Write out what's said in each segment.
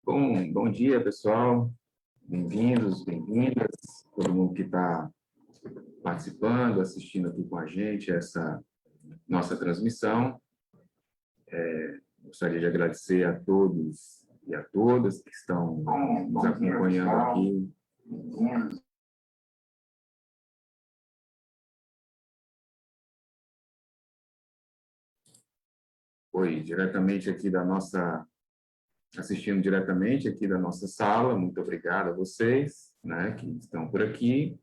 Bom dia, pessoal. Bem-vindos, bem-vindas, todo mundo que está participando, assistindo aqui com a gente essa nossa transmissão. Gostaria de agradecer a todos e a todas que estão nos acompanhando aqui. Diretamente aqui da nossa... assistindo diretamente aqui da nossa sala. Muito obrigado a vocês, né, que estão por aqui.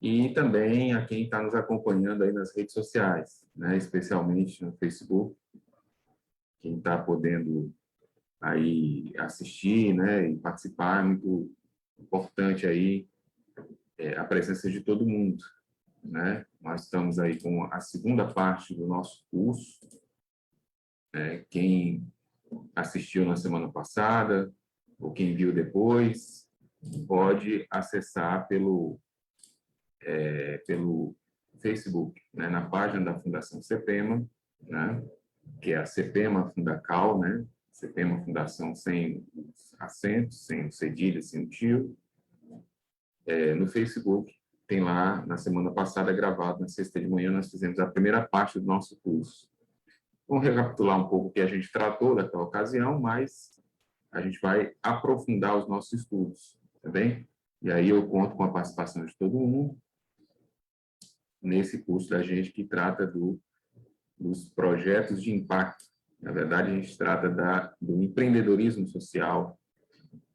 E também a quem está nos acompanhando aí nas redes sociais, né, especialmente no Facebook. Quem está podendo aí assistir, né, e participar, é muito importante aí a presença de todo mundo, né? Nós estamos aí com a segunda parte do nosso curso. Quem assistiu na semana passada, ou quem viu depois, pode acessar pelo Facebook, né, na página da Fundação CEPEMA, né, que é a CEPEMA Fundacal, né, CEPEMA Fundação sem acentos, sem cedilha, sem tio. No Facebook, tem lá, na semana passada, gravado, na sexta de manhã, nós fizemos a primeira parte do nosso curso. Vamos recapitular um pouco o que a gente tratou daquela ocasião, mas a gente vai aprofundar os nossos estudos, tá bem? E aí eu conto com a participação de todo mundo nesse curso da gente que trata dos projetos de impacto. Na verdade, a gente trata do empreendedorismo social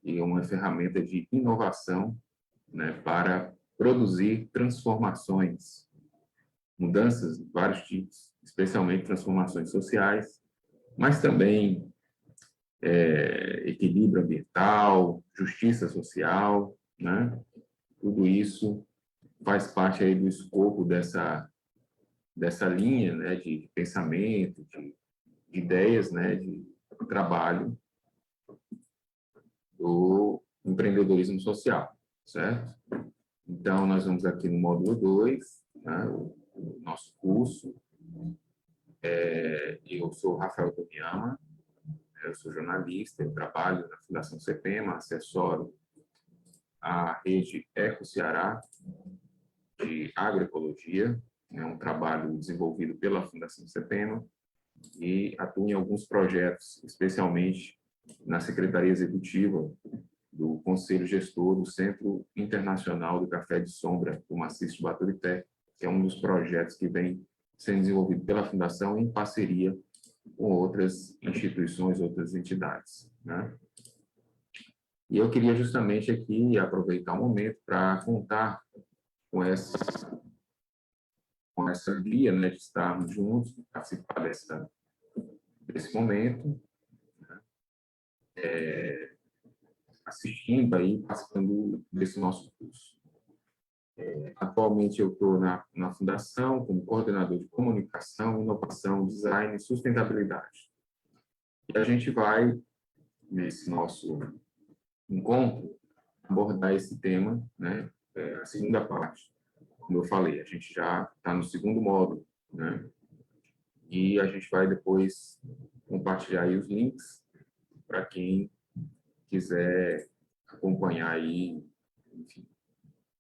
e uma ferramenta de inovação, né, para produzir transformações, mudanças de vários tipos, especialmente transformações sociais, mas também equilíbrio ambiental, justiça social, né? Tudo isso faz parte aí do escopo dessa linha, né, de pensamento, de ideias, né, de trabalho do empreendedorismo social, certo? Então, nós vamos aqui no módulo 2, né, o nosso curso. Eu sou Rafael Tomiyama, eu sou jornalista, eu trabalho na Fundação CEPEMA, assessoro a rede Eco Ceará de agroecologia, é um trabalho desenvolvido pela Fundação CEPEMA, e atuo em alguns projetos, especialmente na Secretaria Executiva do Conselho Gestor do Centro Internacional do Café de Sombra, do Maciço de Baturité, que é um dos projetos que vem sendo desenvolvido pela Fundação em parceria com outras instituições, outras entidades, né? E eu queria justamente aqui aproveitar o momento para contar com essa guia, né, de estarmos juntos, participar desse momento, né, assistindo aí, participando desse nosso curso. Atualmente eu estou na Fundação como coordenador de comunicação, inovação, design e sustentabilidade. E a gente vai, nesse nosso encontro, abordar esse tema, né, a segunda parte. Como eu falei, a gente já está no segundo módulo, né, e a gente vai depois compartilhar aí os links para quem quiser acompanhar aí, enfim.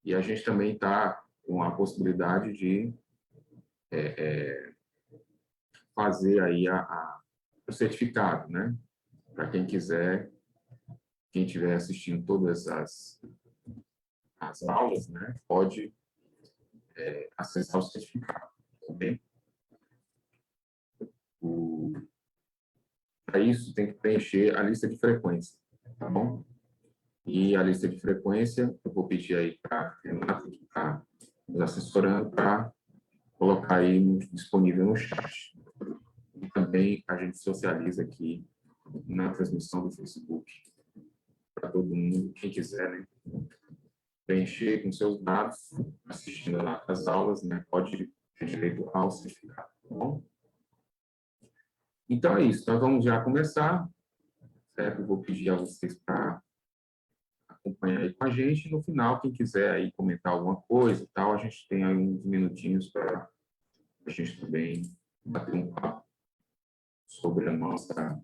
E a gente também está com a possibilidade de fazer aí o certificado, né? Para quem quiser, quem estiver assistindo todas as aulas, né, pode acessar o certificado, tá bem? Para isso, tem que preencher a lista de frequência, tá bom? E a lista de frequência, eu vou pedir aí para a Renata, que está nos assessorando, para colocar aí disponível no chat. E também a gente socializa aqui na transmissão do Facebook, para todo mundo, quem quiser, né, preencher com seus dados, assistindo às aulas, né, pode ter direito ao certificado, tá bom? Então é isso, nós vamos já começar, certo? Eu vou pedir a vocês para acompanhar aí com a gente. No final, quem quiser aí comentar alguma coisa e tal, a gente tem aí uns minutinhos para a gente também bater um papo sobre a nossa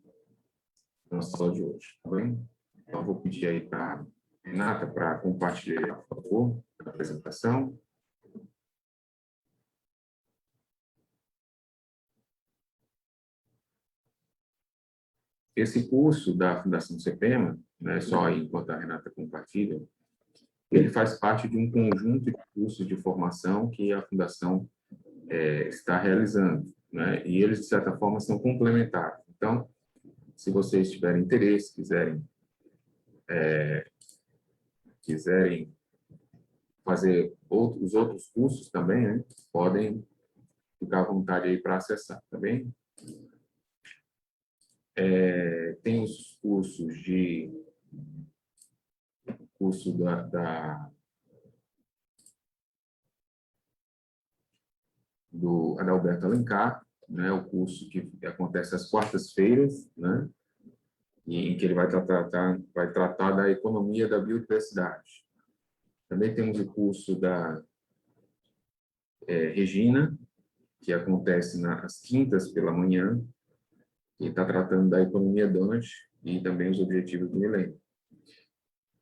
na sala de hoje, tá bem? Então, vou pedir aí para a Renata para compartilhar, por favor, a apresentação. Esse curso da Fundação CEPEMA, né, só aí enquanto a Renata compartilha, ele faz parte de um conjunto de cursos de formação que a Fundação está realizando, né? E eles, de certa forma, são complementares. Então, se vocês tiverem interesse, quiserem fazer os outros cursos também, né, podem ficar à vontade aí para acessar, tá bem? Tem os cursos curso do Adalberto Alencar, né, o curso que acontece às quartas-feiras, né, em que ele vai tratar da economia da biodiversidade. Também temos o curso da Regina, que acontece às quintas pela manhã, que está tratando da economia Dante e também os objetivos do milênio.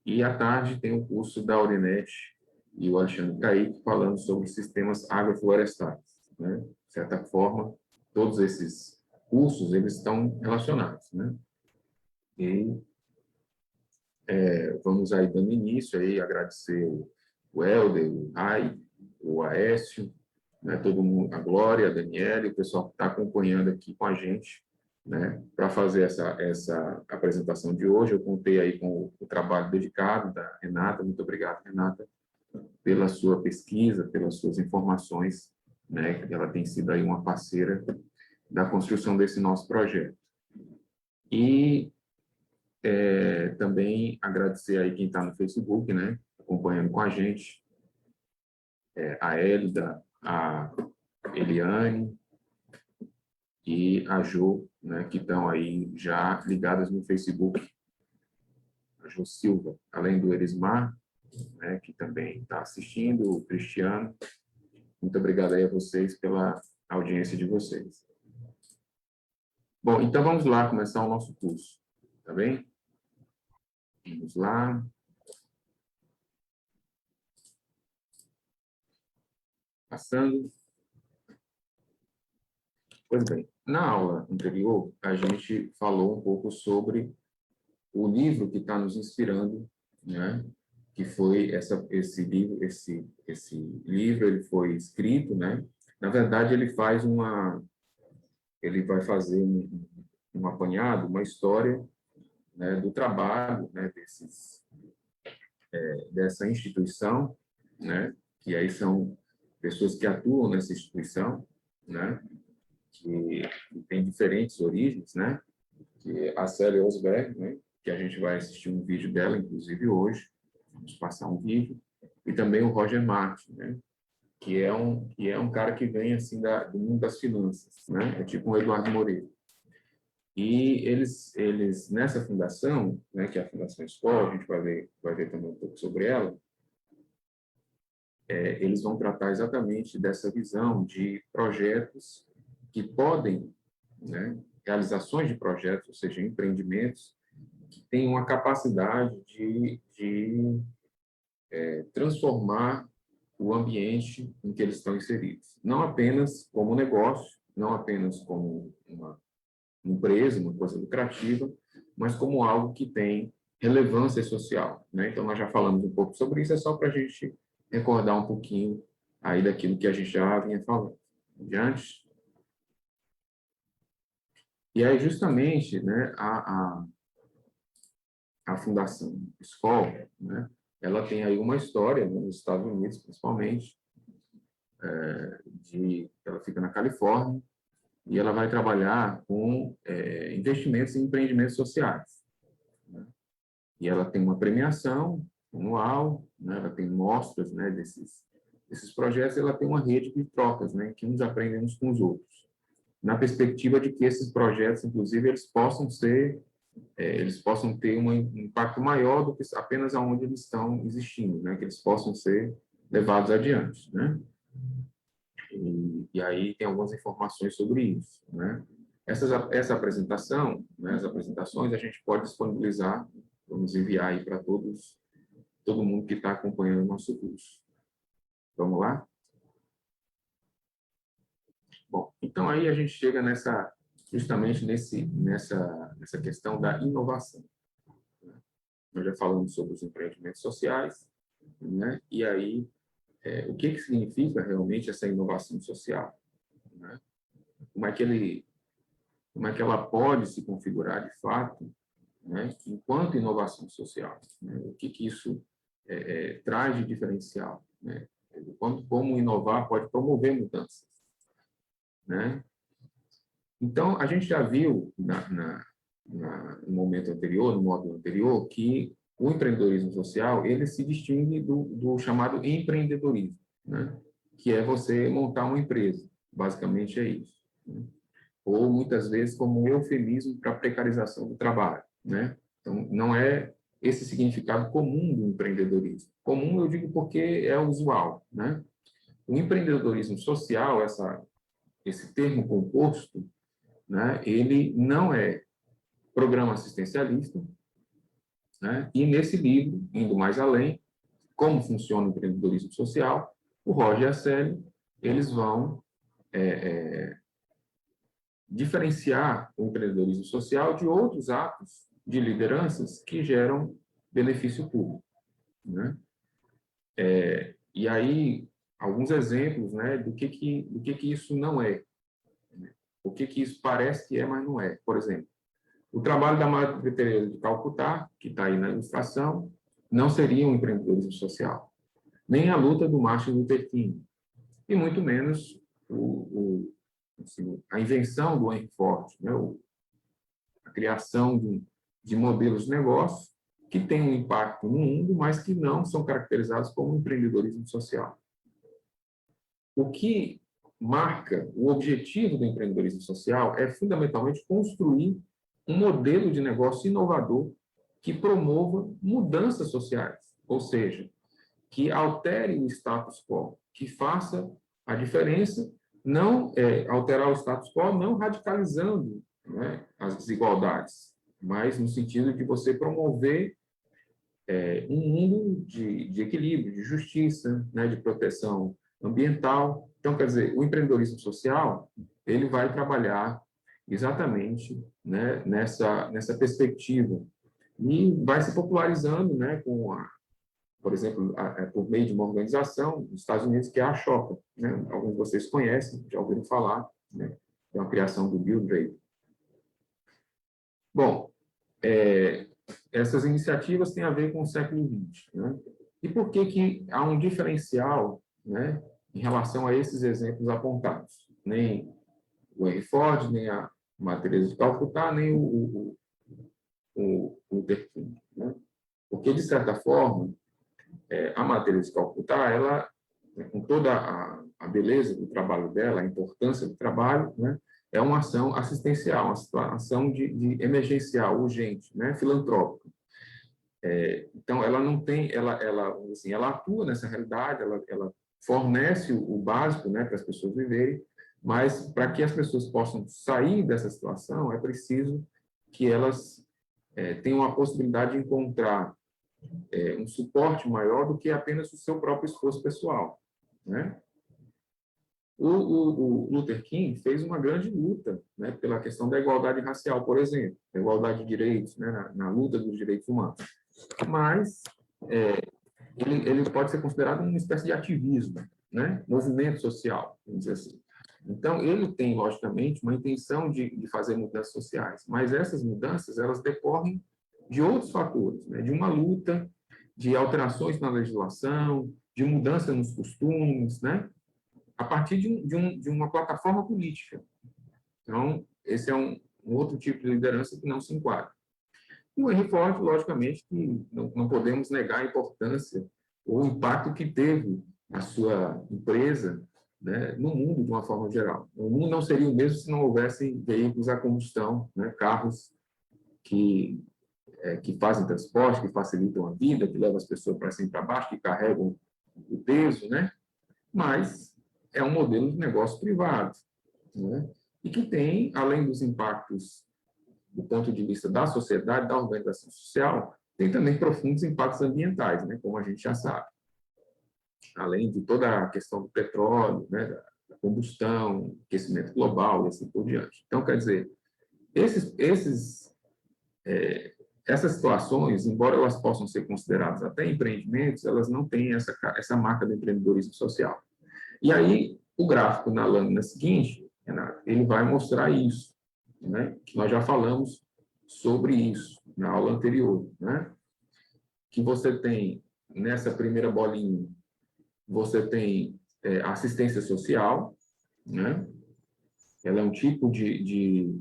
E à tarde tem o curso da Aurinete e o Alexandre Caíque falando sobre sistemas agroflorestais, né? De certa forma, todos esses cursos eles estão relacionados, né? E vamos aí dando início aí, agradecer o Helder, o Rai, o Aécio, né, todo mundo, a Glória, a Daniela, o pessoal que está acompanhando aqui com a gente, né, para fazer essa apresentação de hoje. Eu contei aí com o trabalho dedicado da Renata. Muito obrigado, Renata, pela sua pesquisa, pelas suas informações, né, ela tem sido aí uma parceira da construção desse nosso projeto. E também agradecer aí quem está no Facebook, né, acompanhando com a gente, a Hélida, a Eliane e a Jo, né, que estão aí já ligadas no Facebook. A Jo Silva, além do Erismar, né, que também está assistindo, o Cristiano. Muito obrigado aí a vocês pela audiência de vocês. Bom, então vamos lá começar o nosso curso, tá bem? Vamos lá. Passando. Pois bem, na aula anterior, a gente falou um pouco sobre o livro que está nos inspirando, né? Que foi esse livro, ele foi escrito, né? Na verdade, ele vai fazer um apanhado, uma história, né, do trabalho, né, dessa instituição, né? Que aí são pessoas que atuam nessa instituição, né? Que tem diferentes origens, né? Que a Célia Osberg, né? Que a gente vai assistir um vídeo dela, inclusive hoje, vamos passar um vídeo, e também o Roger Martin, né? Que é um cara que vem assim do mundo das finanças, né? É tipo um Eduardo Moreira. E eles nessa fundação, né? Que é a Fundação Escola, a gente vai ver também um pouco sobre ela. Eles vão tratar exatamente dessa visão de projetos que podem, né? Realizações de projetos, ou seja, empreendimentos que têm uma capacidade de transformar o ambiente em que eles estão inseridos. Não apenas como negócio, não apenas como uma empresa, uma coisa lucrativa, mas como algo que tem relevância social, né? Então, nós já falamos um pouco sobre isso, é só para a gente recordar um pouquinho aí daquilo que a gente já vinha falando. Adiante. E aí, justamente, né, a Fundação Skoll, né, ela tem aí uma história, né, nos Estados Unidos, principalmente, ela fica na Califórnia, e ela vai trabalhar com investimentos em empreendimentos sociais, né? E ela tem uma premiação anual, né? Ela tem mostras, né, desses projetos, e ela tem uma rede de trocas, né, que uns aprendem uns com os outros, na perspectiva de que esses projetos, inclusive, eles possam ter um impacto maior do que apenas aonde eles estão existindo, né, que eles possam ser levados adiante, né? E aí tem algumas informações sobre isso, né? Essa apresentação, né, as apresentações, a gente pode disponibilizar, vamos enviar aí para todo mundo que está acompanhando o nosso curso. Vamos lá? Bom, então aí a gente chega justamente nessa questão da inovação. Nós já falamos sobre os empreendimentos sociais, né? E aí, o que significa realmente essa inovação social? Né? Como é que ela pode se configurar de fato, né? Enquanto inovação social? Né? O que isso traz de diferencial? Né? Como inovar pode promover mudanças? Né? Então, a gente já viu no momento anterior, no módulo anterior, que o empreendedorismo social ele se distingue do chamado empreendedorismo, né? Que é você montar uma empresa, basicamente é isso. Né? Ou, muitas vezes, como um eufemismo para a precarização do trabalho. Né? Então, não é esse significado comum do empreendedorismo. Comum, eu digo porque é usual. Né? O empreendedorismo social, esse termo composto, né, ele não é programa assistencialista, né, e nesse livro, indo mais além, como funciona o empreendedorismo social, o Roger e a Célia, eles vão diferenciar o empreendedorismo social de outros atos de lideranças que geram benefício público. Né? E aí, alguns exemplos, né, do que isso não é. Né? O que isso parece que é, mas não é. Por exemplo, o trabalho da Madre Teresa de Calcutá, que está aí na ilustração, não seria um empreendedorismo social. Nem a luta do Martin Luther King. E muito menos a invenção do Henry Ford, né? A criação de modelos de negócio que têm um impacto no mundo, mas que não são caracterizados como empreendedorismo social. O que marca o objetivo do empreendedorismo social é, fundamentalmente, construir um modelo de negócio inovador que promova mudanças sociais, ou seja, que altere o status quo, que faça a diferença, não alterar o status quo, não radicalizando, né, as desigualdades, mas no sentido de você promover um mundo de equilíbrio, de justiça, né, de proteção ambiental. Então, quer dizer, o empreendedorismo social ele vai trabalhar exatamente, né, nessa perspectiva e vai se popularizando, né, por exemplo, por meio de uma organização nos Estados Unidos que é a Shopa, né? Alguns de vocês conhecem, já ouviram falar, né? É uma criação do Bill Draper. Bom, essas iniciativas têm a ver com o século XX, né? E por que há um diferencial, né, em relação a esses exemplos apontados? Nem o Henry Ford, nem a Madre Teresa de Calcutá, nem o Luther King, né? Porque, de certa forma, a Madre Teresa de Calcutá, ela, com toda a beleza do trabalho dela, a importância do trabalho, né, é uma ação assistencial, uma ação de emergencial, urgente, né, filantrópica. Então, ela não tem, assim, ela atua nessa realidade, ela fornece o básico, né, para as pessoas viverem, mas para que as pessoas possam sair dessa situação, é preciso que elas tenham a possibilidade de encontrar um suporte maior do que apenas o seu próprio esforço pessoal, né? O Luther King fez uma grande luta, né, pela questão da igualdade racial, por exemplo, da igualdade de direitos, né, na luta dos direitos humanos. Mas ele pode ser considerado uma espécie de ativismo, né, movimento social, vamos dizer assim. Então, ele tem, logicamente, uma intenção de fazer mudanças sociais, mas essas mudanças, elas decorrem de outros fatores, né, de uma luta, de alterações na legislação, de mudança nos costumes, né, a partir de uma plataforma política. Então, esse é um outro tipo de liderança que não se enquadra. E o Henry Ford, logicamente, que não podemos negar a importância ou o impacto que teve a sua empresa, né, no mundo de uma forma geral. O mundo não seria o mesmo se não houvesse veículos a combustão, né, carros que fazem transporte, que facilitam a vida, que levam as pessoas para cima e para baixo, que carregam o peso, né? Mas é um modelo de negócio privado, né? e que tem, além dos impactos do ponto de vista da sociedade, da organização social, tem também profundos impactos ambientais, né, como a gente já sabe. Além de toda a questão do petróleo, né, da combustão, aquecimento global e assim por diante. Então, quer dizer, essas situações, embora elas possam ser consideradas até empreendimentos, elas não têm essa marca do empreendedorismo social. E aí, o gráfico na lâmina seguinte, Renato, ele vai mostrar isso, né? Que nós já falamos sobre isso na aula anterior, né? Que você tem, nessa primeira bolinha, você tem assistência social, né? Ela é um tipo de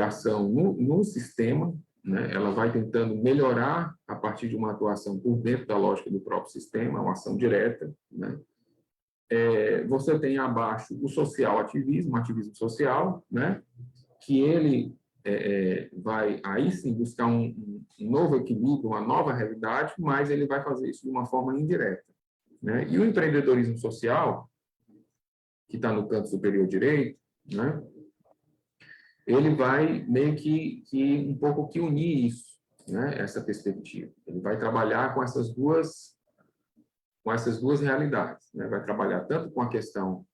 ação no sistema, né? Ela vai tentando melhorar a partir de uma atuação por dentro da lógica do próprio sistema, uma ação direta, né? Você tem abaixo o social ativismo, ativismo social, né? Que ele vai aí sim buscar um novo equilíbrio, uma nova realidade, mas ele vai fazer isso de uma forma indireta, né? E o empreendedorismo social, que está no canto superior direito, né? Ele vai meio que um pouco que unir isso, né? Essa perspectiva. Ele vai trabalhar com essas duas realidades, né? Vai trabalhar tanto com a questão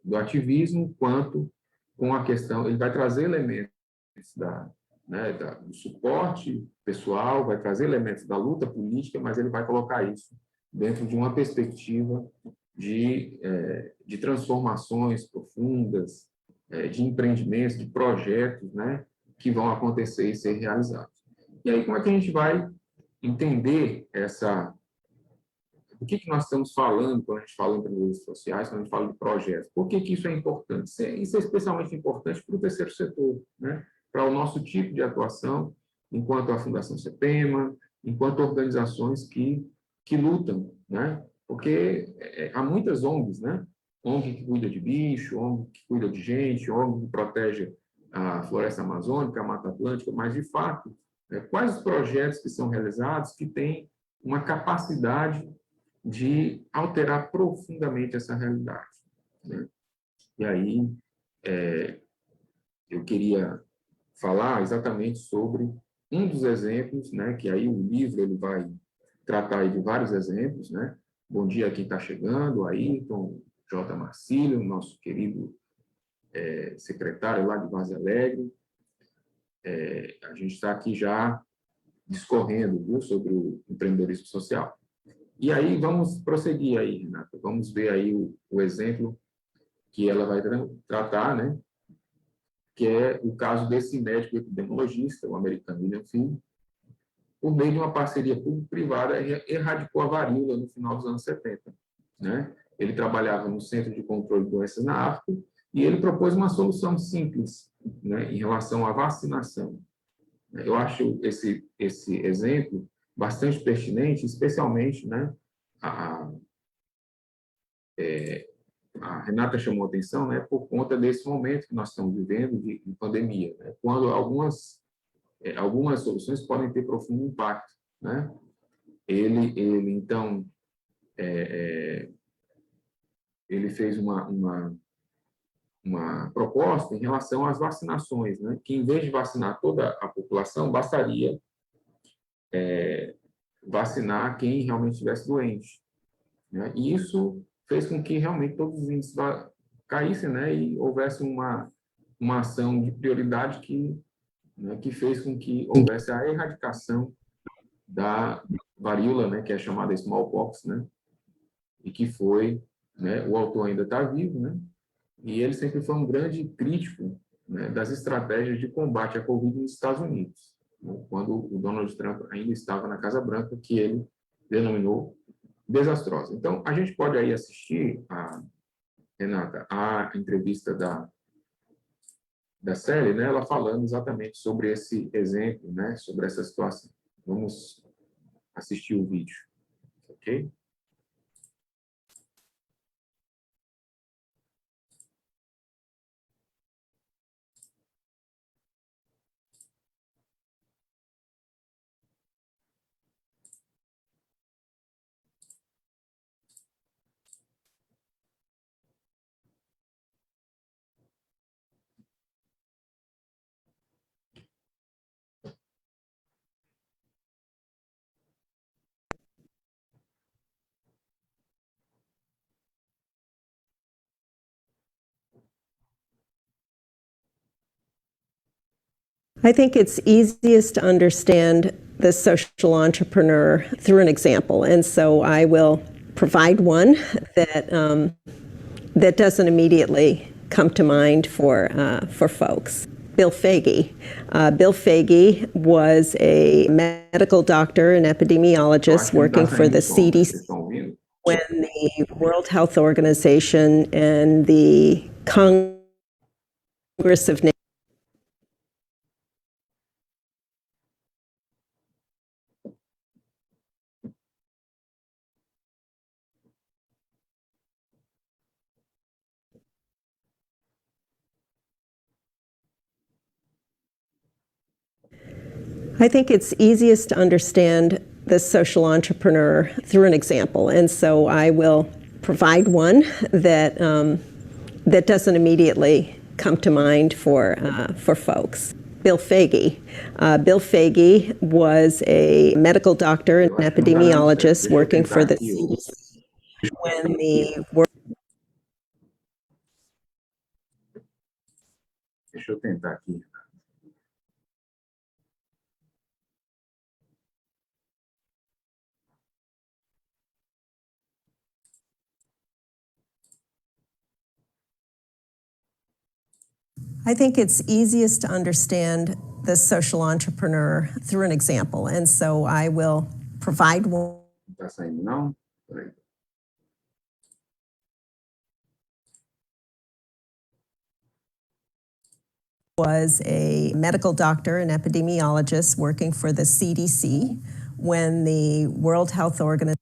do ativismo quanto com a questão, ele vai trazer elementos do suporte pessoal, vai trazer elementos da luta política, mas ele vai colocar isso dentro de uma perspectiva de transformações profundas, de empreendimentos, de projetos, né, que vão acontecer e ser realizados. E aí, como é que a gente vai entender o que nós estamos falando quando a gente fala em empreendedorismo sociais, quando a gente fala de projetos? Por que isso é importante? Isso é especialmente importante para o terceiro setor, né? Para o nosso tipo de atuação, enquanto a Fundação CEPEMA, enquanto organizações que lutam, né? Porque há muitas ONGs, né? ONG que cuida de bicho, ONG que cuida de gente, ONG que protege a floresta amazônica, a Mata Atlântica, mas, de fato, quais os projetos que são realizados que têm uma capacidade de alterar profundamente essa realidade, né? E aí, eu queria falar exatamente sobre um dos exemplos, né, que aí o livro ele vai tratar aí de vários exemplos, né? Bom dia a quem está chegando, Ayrton, J. Marcílio, nosso querido secretário lá de Vaze Alegre. A gente está aqui já discorrendo, viu, sobre o empreendedorismo social. E aí, vamos prosseguir aí, Renata. Vamos ver aí o exemplo que ela vai tratar, né? Que é o caso desse médico epidemiologista, o americano William Finn, por meio de uma parceria público-privada, erradicou a varíola no final dos anos 70. Né? Ele trabalhava no Centro de Controle de Doenças na África e ele propôs uma solução simples, né, em relação à vacinação. Eu acho esse exemplo bastante pertinente, especialmente, né, a, a Renata chamou atenção, né, por conta desse momento que nós estamos vivendo de pandemia, né, quando algumas soluções podem ter profundo impacto, né? Então, ele fez uma proposta em relação às vacinações, né? Que em vez de vacinar toda a população, bastaria vacinar quem realmente estivesse doente, né? E isso fez com que realmente todos os índices caíssem, né? E houvesse uma ação de prioridade né, que fez com que houvesse a erradicação da varíola, né, que é chamada smallpox, né, e que foi, né, o autor ainda está vivo, né, e ele sempre foi um grande crítico, né, das estratégias de combate à Covid nos Estados Unidos, né, quando o Donald Trump ainda estava na Casa Branca, que ele denominou desastrosa. Então, a gente pode aí assistir, Renata, a entrevista da série, né, ela falando exatamente sobre esse exemplo, né, sobre essa situação. Vamos assistir o vídeo, ok? I think it's easiest to understand the social entrepreneur through an example, and so I will provide one that doesn't immediately come to mind for folks. Bill Foege. Bill Foege was a medical doctor and epidemiologist working for the CDC when the World Health Organization and the Congress of Nations. I think it's easiest to understand the social entrepreneur through an example, and so I will provide one that doesn't immediately come to mind for folks. Bill Foege. Bill Foege was a medical doctor and epidemiologist working for the CDC when the Deixa eu tentar aqui. I think it's easiest to understand the social entrepreneur through an example, and so I will provide one. Não tá saindo, não? Peraí. Was a medical doctor and epidemiologist working for the CDC when the World Health Organization.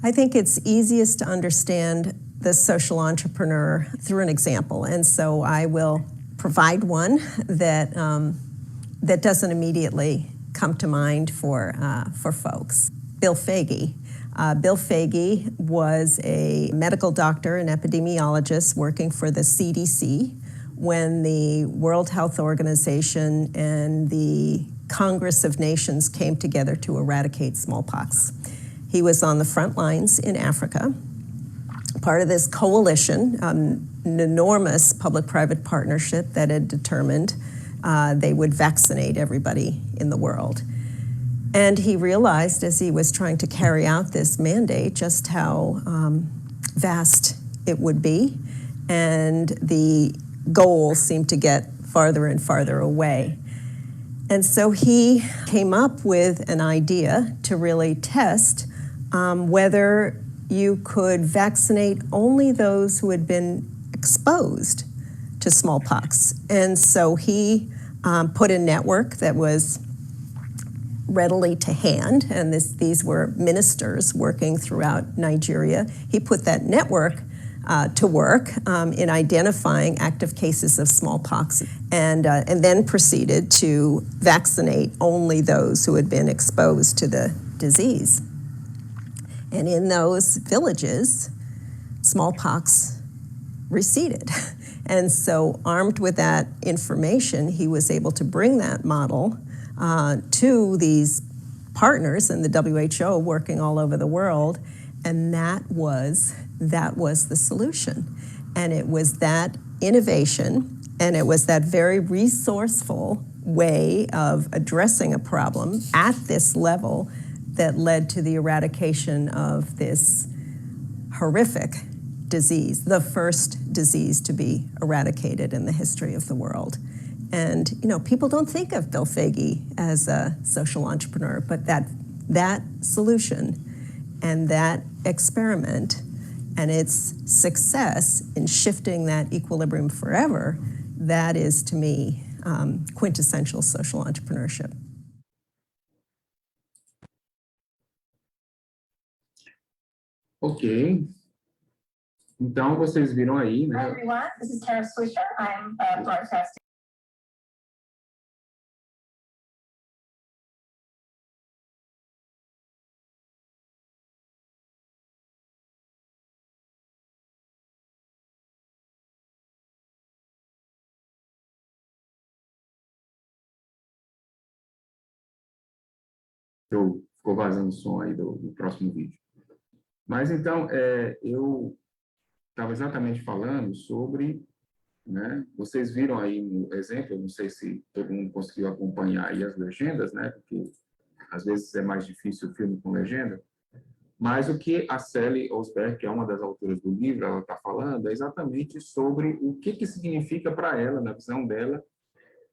I think it's easiest to understand the social entrepreneur through an example, and so I will provide one that doesn't immediately come to mind for folks. Bill Foege. Bill Foege was a medical doctor and epidemiologist working for the CDC when the World Health Organization and the Congress of Nations came together to eradicate smallpox. He was on the front lines in Africa, part of this coalition, an enormous public-private partnership that had determined they would vaccinate everybody in the world. And he realized as he was trying to carry out this mandate just how vast it would be, and the goals seemed to get farther and farther away. And so he came up with an idea to really test whether you could vaccinate only those who had been exposed to smallpox. And so he put a network that was readily to hand, and these were ministers working throughout Nigeria. He put that network to work in identifying active cases of smallpox, and then proceeded to vaccinate only those who had been exposed to the disease. And in those villages, smallpox receded. And so armed with that information, he was able to bring that model to these partners in the WHO working all over the world, and that was the solution. And it was that innovation, and it was that very resourceful way of addressing a problem at this level that led to the eradication of this horrific disease, the first disease to be eradicated in the history of the world. And people don't think of Bill Foege as a social entrepreneur, but that solution and that experiment and its success in shifting that equilibrium forever, that is to me quintessential social entrepreneurship. Ok. Então, vocês viram aí, né? Hi everyone, this is Tara Swisher. I'm broadcasting. Ficou vazando o som aí do próximo vídeo. Mas então, eu estava exatamente falando sobre né? Vocês viram aí no exemplo, eu não sei se todo mundo conseguiu acompanhar aí as legendas, né? Porque às vezes é mais difícil o filme com legenda, mas o que a Sally Osberg, que é uma das autoras do livro, ela está falando é exatamente sobre o que significa para ela, na visão dela,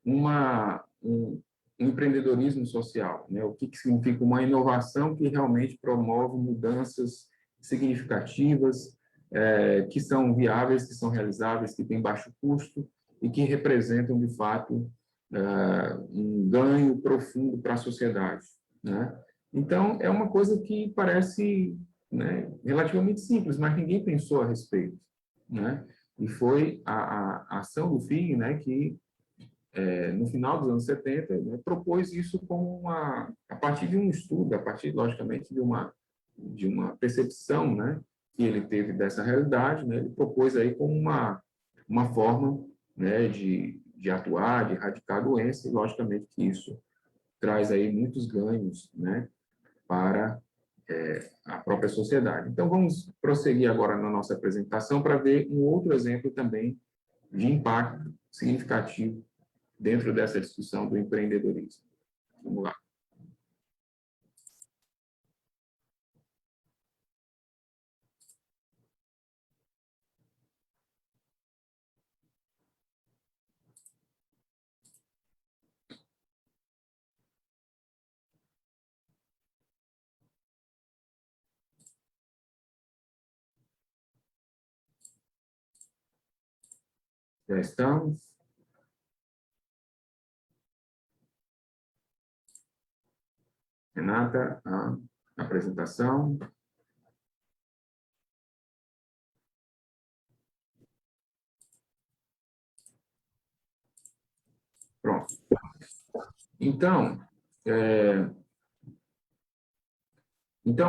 um empreendedorismo social, né? O que significa uma inovação que realmente promove mudanças significativas, que são viáveis, que são realizáveis, que têm baixo custo e que representam, de fato, um ganho profundo para a sociedade, né? Então, é uma coisa que parece, né, relativamente simples, mas ninguém pensou a respeito, né? E foi a ação do FIG, né, que no final dos anos 70, né, propôs isso como a partir de um estudo, a partir, logicamente, de uma percepção, né, que ele teve dessa realidade, né, ele propôs aí como uma forma, né, de atuar, de erradicar a doença, e logicamente que isso traz aí muitos ganhos, né, para a própria sociedade. Então, vamos prosseguir agora na nossa apresentação para ver um outro exemplo também de impacto significativo dentro dessa discussão do empreendedorismo. Vamos lá. Já estamos? Renata, a apresentação. Pronto. Então,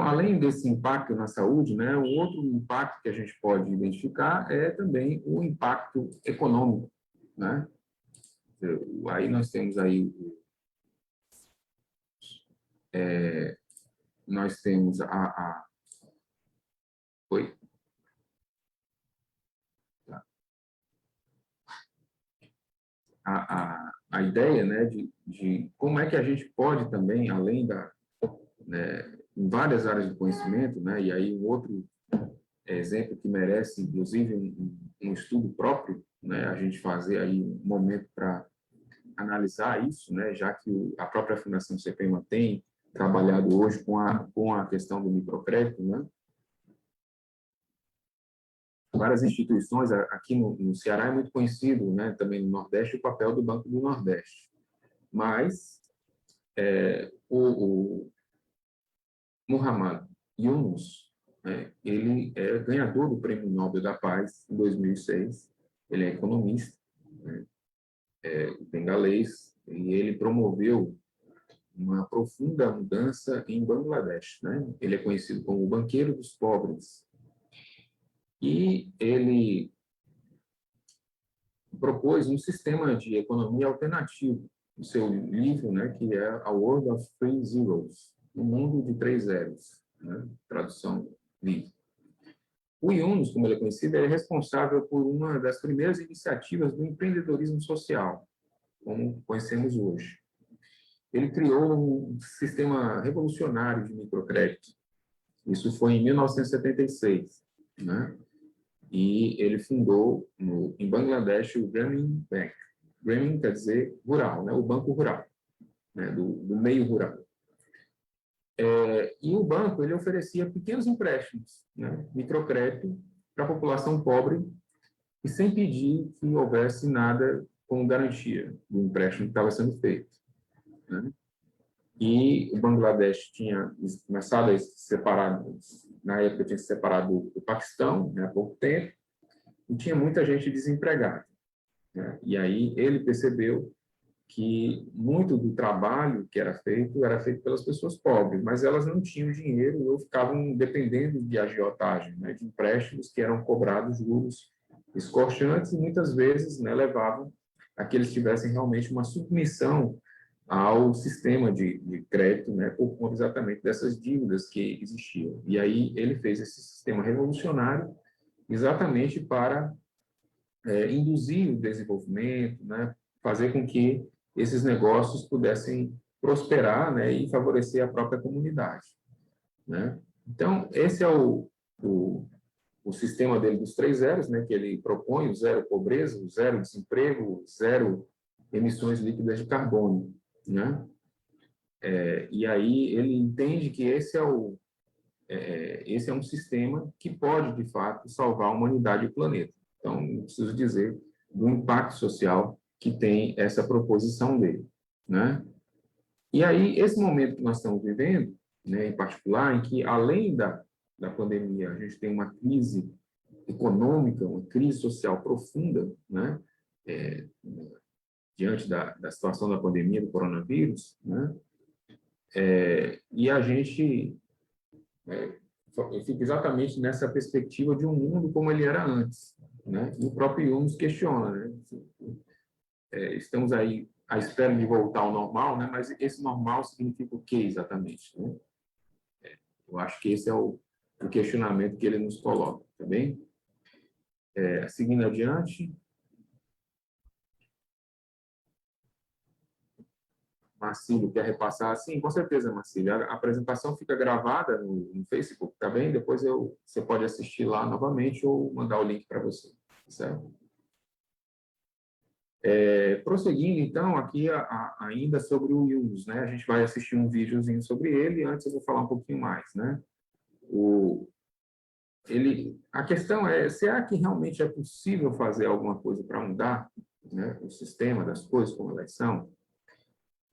além desse impacto na saúde, né, o outro impacto que a gente pode identificar é também o impacto econômico, né? Aí nós temos aí nós temos oi? Tá. A ideia, né, de como é que a gente pode também, além né, em várias áreas de conhecimento, né, e aí um outro exemplo que merece, inclusive, um estudo próprio, né, a gente fazer aí um momento para analisar isso, né, já que a própria Fundação CPEMA tem trabalhado hoje com a questão do microcrédito, né. Várias instituições, aqui no Ceará é muito conhecido, né, também no Nordeste, o papel do Banco do Nordeste. Mas o Muhammad Yunus, né, ele é ganhador do Prêmio Nobel da Paz em 2006, ele é economista, né, bengalês, e ele promoveu uma profunda mudança em Bangladesh, né? Ele é conhecido como o banqueiro dos pobres. E ele propôs um sistema de economia alternativo no seu livro, né, que é A World of Three Zeros, o mundo de três zeros, né, tradução livre. O Yunus, como ele é conhecido, é responsável por uma das primeiras iniciativas do empreendedorismo social, como conhecemos hoje. Ele criou um sistema revolucionário de microcrédito. Isso foi em 1976, né? E ele fundou em Bangladesh o Grameen Bank. Grameen quer dizer rural, né? O banco rural, né? do meio rural. E o banco ele oferecia pequenos empréstimos, né? Microcrédito para a população pobre e sem pedir que houvesse nada como garantia do empréstimo que estava sendo feito, né? E o Bangladesh tinha começado a se separar, na época tinha se separado do Paquistão, né, há pouco tempo, e tinha muita gente desempregada, né? E aí ele percebeu que muito do trabalho que era feito pelas pessoas pobres, mas elas não tinham dinheiro ou ficavam dependendo de agiotagem, né, de empréstimos que eram cobrados juros escorchantes e muitas vezes, né, levavam a que eles tivessem realmente uma submissão ao sistema de crédito, né, por conta exatamente dessas dívidas que existiam. E aí ele fez esse sistema revolucionário exatamente para induzir o desenvolvimento, né, fazer com que esses negócios pudessem prosperar, né, e favorecer a própria comunidade, né? Então, esse é o sistema dele dos 3 zeros, né, que ele propõe: o zero pobreza, o zero desemprego, o zero emissões líquidas de carbono, né? E aí ele entende que esse é um sistema que pode, de fato, salvar a humanidade e o planeta. Então, não preciso dizer do impacto social que tem essa proposição dele, né? E aí, esse momento que nós estamos vivendo, né, em particular, em que, além da pandemia, a gente tem uma crise econômica, uma crise social profunda, né, diante da situação da pandemia do coronavírus, né, e a gente fica exatamente nessa perspectiva de um mundo como ele era antes, né? E o próprio Jung nos questiona, né? Estamos aí à espera de voltar ao normal, né? Mas esse normal significa o que exatamente, né? Eu acho que esse é o questionamento que ele nos coloca, tá bem? Seguindo adiante, Marcílio quer repassar? Sim, com certeza, Marcílio. A apresentação fica gravada no Facebook, tá bem? Depois você pode assistir lá novamente ou mandar o link para você, certo? Prosseguindo, então, aqui ainda sobre o Yunus, né? A gente vai assistir um videozinho sobre ele, antes eu vou falar um pouquinho mais, né? A questão é, será que realmente é possível fazer alguma coisa para mudar, né, o sistema das coisas como elas são?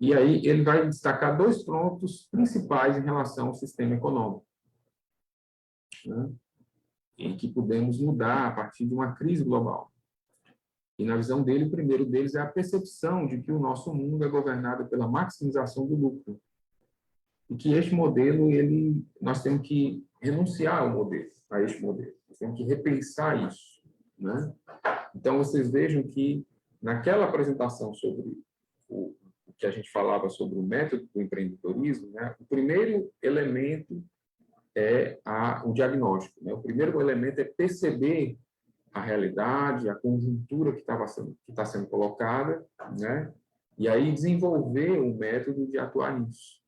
E aí ele vai destacar 2 pontos principais em relação ao sistema econômico, né, em que podemos mudar a partir de uma crise global. E, na visão dele, o primeiro deles é a percepção de que o nosso mundo é governado pela maximização do lucro. E que este modelo, nós temos que renunciar a este modelo. Nós temos que repensar isso, né? Então, vocês vejam que, naquela apresentação sobre o que a gente falava sobre o método do empreendedorismo, né, o primeiro elemento é o diagnóstico, né? O primeiro elemento é perceber a realidade, a conjuntura que está sendo colocada, né? E aí desenvolver um método de atuar nisso,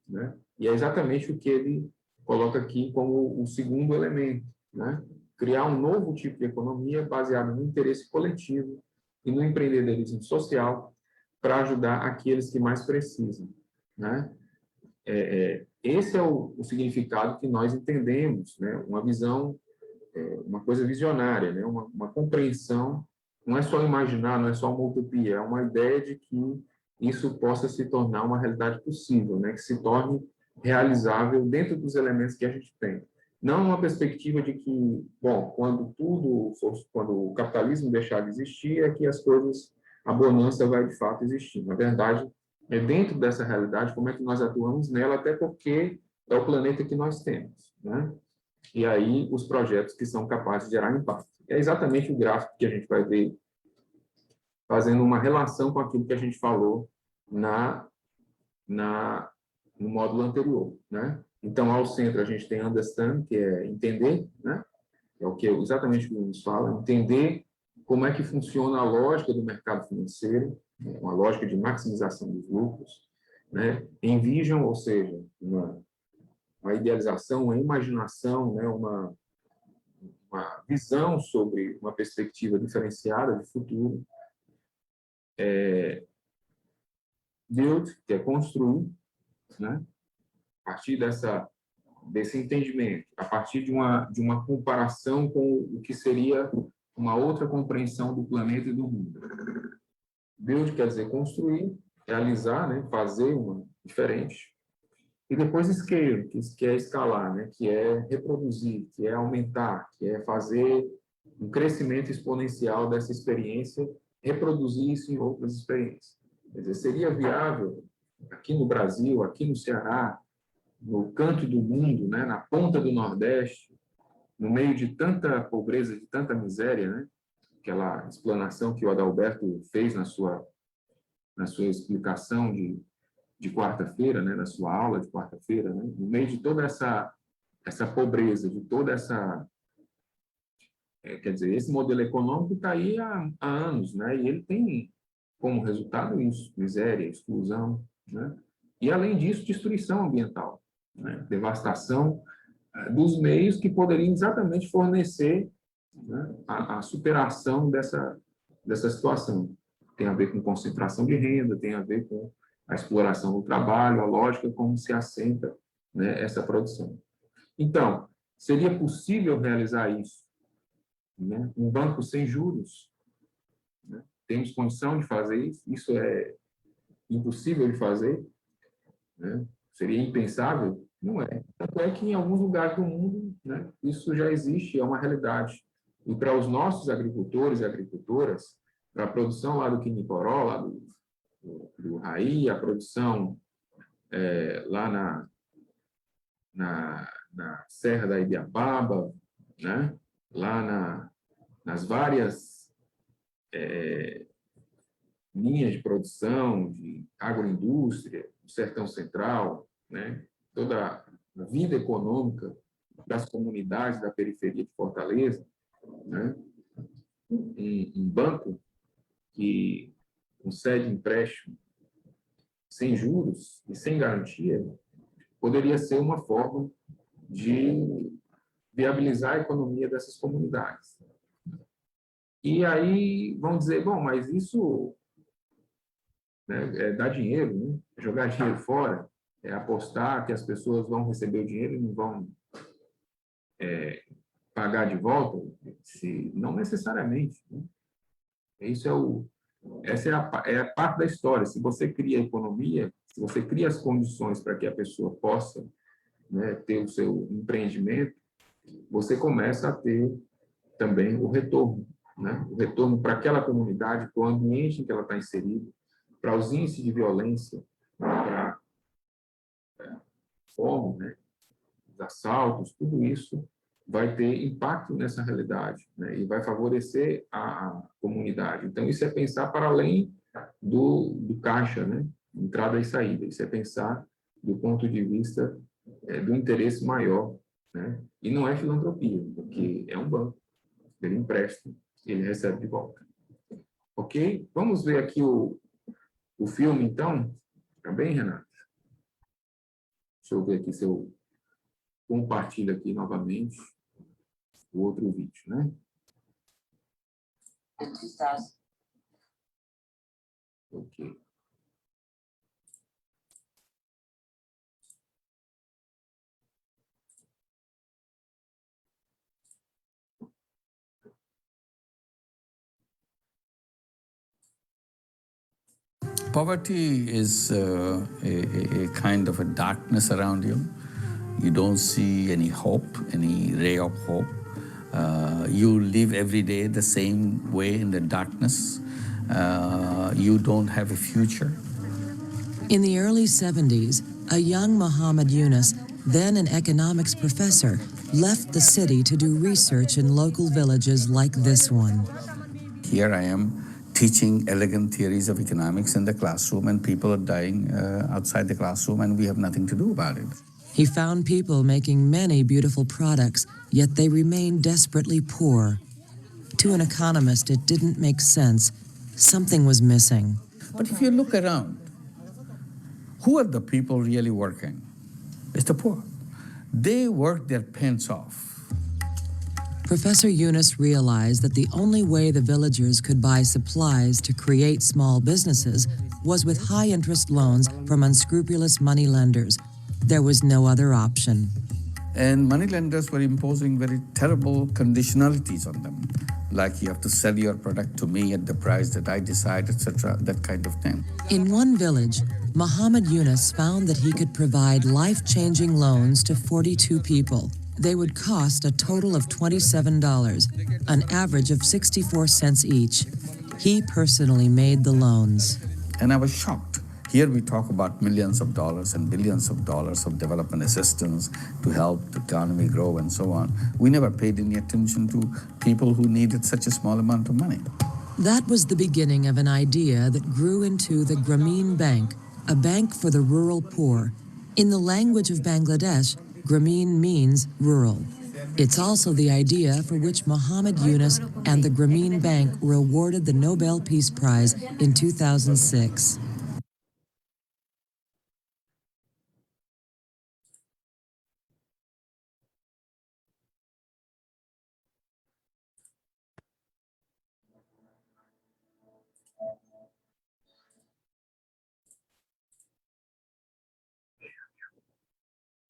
né? E é exatamente o que ele coloca aqui como o segundo elemento, né? Criar um novo tipo de economia baseado no interesse coletivo e no empreendedorismo social para ajudar aqueles que mais precisam, né? Esse é o significado que nós entendemos, né? Uma visão, uma coisa visionária, né? Uma compreensão, não é só imaginar, não é só uma utopia, é uma ideia de que isso possa se tornar uma realidade possível, né? Que se torne realizável dentro dos elementos que a gente tem. Não uma perspectiva de que, bom, quando o capitalismo deixar de existir, é que a bonança vai de fato existir. Na verdade, é dentro dessa realidade, como é que nós atuamos nela, até porque é o planeta que nós temos, né? E aí os projetos que são capazes de gerar impacto. É exatamente o gráfico que a gente vai ver fazendo uma relação com aquilo que a gente falou no módulo anterior, né? Então, ao centro, a gente tem understand, que é entender, né? É exatamente o que nos fala, entender como é que funciona a lógica do mercado financeiro, né? Uma lógica de maximização dos lucros, né? Envision, ou seja, uma idealização, uma imaginação, né? Uma visão sobre uma perspectiva diferenciada de futuro. Build, que é construir, né? A partir desse entendimento, a partir de uma comparação com o que seria uma outra compreensão do planeta e do mundo. Build quer dizer construir, realizar, né? Fazer uma diferente. E depois scale, que é escalar, né? Que é reproduzir, que é aumentar, que é fazer um crescimento exponencial dessa experiência, reproduzir isso em outras experiências. Quer dizer, seria viável aqui no Brasil, aqui no Ceará, no canto do mundo, né, na ponta do Nordeste, no meio de tanta pobreza, de tanta miséria, né? Aquela explanação que o Adalberto fez na sua explicação de quarta-feira, né, na sua aula de quarta-feira, né? No meio de toda essa pobreza, de toda quer dizer, esse modelo econômico está aí há anos, né? E ele tem como resultado isso, miséria, exclusão, né? E, além disso, destruição ambiental, né? Devastação dos meios que poderiam exatamente fornecer, né, a superação dessa situação. Tem a ver com concentração de renda, tem a ver com a exploração do trabalho, a lógica como se assenta, né, essa produção. Então, seria possível realizar isso, né? Um banco sem juros, né? Temos condição de fazer isso? Isso é impossível de fazer, né? Seria impensável? Não é. Tanto é que em alguns lugares do mundo, né, isso já existe, é uma realidade. E para os nossos agricultores e agricultoras, para a produção lá do Quiniporó, lá do Raí, a produção lá na Serra da Ibiapaba, né, lá nas várias linhas de produção, de agroindústria, do Sertão Central, né, toda a vida econômica das comunidades da periferia de Fortaleza, né, um banco que concede empréstimo sem juros e sem garantia poderia ser uma forma de viabilizar a economia dessas comunidades. E aí vão dizer, bom, mas isso, né, dá dinheiro, né? Jogar dinheiro fora, apostar que as pessoas vão receber o dinheiro e não vão pagar de volta, não necessariamente, né? Essa é a parte da história. Se você cria a economia, se você cria as condições para que a pessoa possa, né, ter o seu empreendimento, você começa a ter também o retorno, né? O retorno para aquela comunidade, para o ambiente em que ela está inserida, para os índices de violência, para a fome, né, os assaltos, tudo isso vai ter impacto nessa realidade, né, e vai favorecer a comunidade. Então, isso é pensar para além do caixa, né, entrada e saída. Isso é pensar do ponto de vista do interesse maior, né, e não é filantropia, porque é um banco. Ele empresta, ele recebe de volta. Ok? Vamos ver aqui o filme, então? Tá bem, Renato? Deixa eu ver aqui se eu compartilho aqui novamente o outro vídeo, né? Ok. Poverty is a kind of a darkness around you. You don't see any hope, any ray of hope. You live every day the same way in the darkness. You don't have a future. In the early 70s, a young Muhammad Yunus, then an economics professor, left the city to do research in local villages like this one. Here I am teaching elegant theories of economics in the classroom, and people are dying outside the classroom, and we have nothing to do about it. He found people making many beautiful products, yet they remained desperately poor. To an economist, it didn't make sense. Something was missing. But if you look around, who are the people really working? It's the poor. They work their pants off. Professor Yunus realized that the only way the villagers could buy supplies to create small businesses was with high-interest loans from unscrupulous moneylenders. There was no other option. And moneylenders were imposing very terrible conditionalities on them, like you have to sell your product to me at the price that I decide, etc., that kind of thing. In one village, Muhammad Yunus found that he could provide life-changing loans to 42 people. They would cost a total of $27, an average of 64 cents each. He personally made the loans. And I was shocked. Here we talk about millions of dollars and billions of dollars of development assistance to help the economy grow and so on. We never paid any attention to people who needed such a small amount of money. That was the beginning of an idea that grew into the Grameen Bank, a bank for the rural poor. In the language of Bangladesh, Grameen means rural. It's also the idea for which Muhammad Yunus and the Grameen Bank were awarded the Nobel Peace Prize in 2006.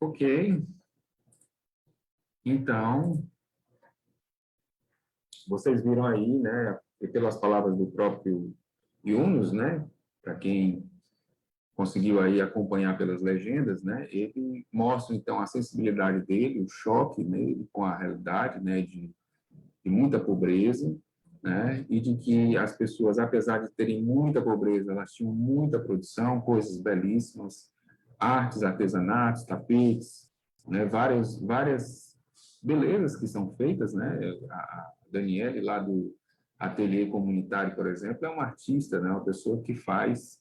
Ok. Então, vocês viram aí, né, e pelas palavras do próprio Yunus, né, para quem conseguiu aí acompanhar pelas legendas, né, ele mostra, então, a sensibilidade dele, o choque nele com a realidade, né, de muita pobreza, né, e de que as pessoas, apesar de terem muita pobreza, elas tinham muita produção, coisas belíssimas, artes, artesanatos, tapetes, né, várias belezas que são feitas, né, a Daniele, lá do Ateliê Comunitário, por exemplo, é uma artista, né, uma pessoa que faz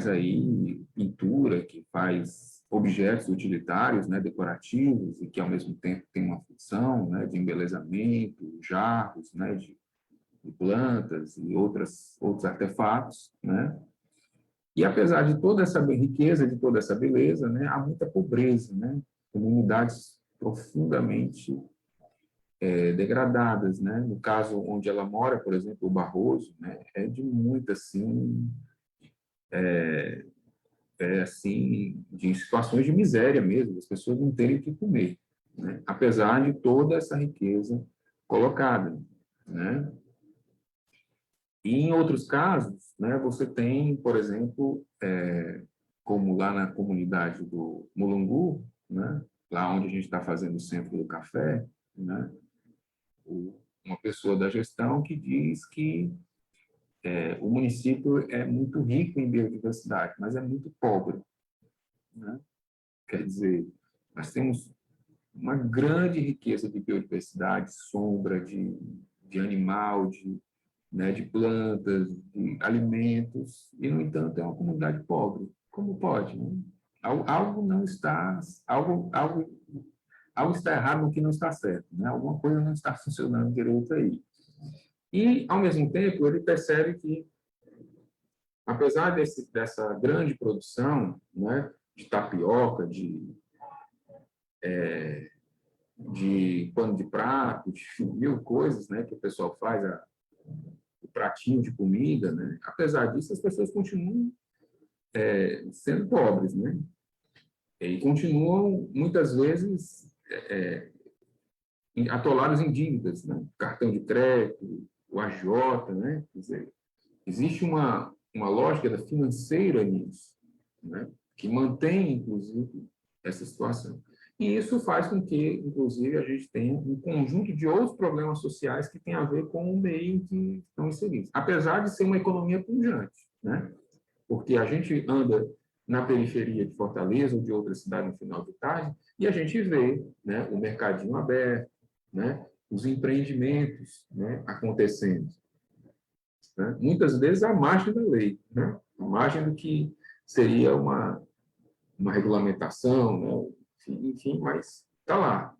aí pintura, que faz objetos utilitários, né, decorativos, e que, ao mesmo tempo, tem uma função, né, de embelezamento, jarros, né, de plantas e outros artefatos, né? E, apesar de toda essa riqueza, de toda essa beleza, né, há muita pobreza, né? Comunidades profundamente degradadas, né? No caso onde ela mora, por exemplo, o Barroso, né, é de muita, assim, assim, de situações de miséria mesmo, as pessoas não terem o que comer, né? Apesar de toda essa riqueza colocada, né? E em outros casos, né, você tem, por exemplo, como lá na comunidade do Mulungu, né, lá onde a gente está fazendo o Centro do Café, né, uma pessoa da gestão que diz que o município é muito rico em biodiversidade, mas é muito pobre, né? Quer dizer, nós temos uma grande riqueza de biodiversidade, sombra, de animal, né, de plantas, de alimentos, e, no entanto, é uma comunidade pobre. Como pode? Né? Algo não está, algo está errado no que não está certo, né? Alguma coisa não está funcionando direito aí. E, ao mesmo tempo, ele percebe que, apesar dessa grande produção, né, de tapioca, de pano de prato, de mil coisas, né, que o pessoal faz, o pratinho de comida, né? Apesar disso, as pessoas continuam sendo pobres, né? E continuam, muitas vezes, atolados em dívidas, né? Cartão de crédito, o agiota, né? Quer dizer, existe uma lógica financeira nisso, né? Que mantém, inclusive, essa situação. E isso faz com que, inclusive, a gente tenha um conjunto de outros problemas sociais que têm a ver com o meio em que estão inseridos. Apesar de ser uma economia pujante, né? Porque a gente anda na periferia de Fortaleza ou de outra cidade no final de tarde e a gente vê, né, o mercadinho aberto, né, os empreendimentos, né, acontecendo, né? Muitas vezes à margem da lei, né? À margem do que seria uma regulamentação, né? Enfim, mas está lá,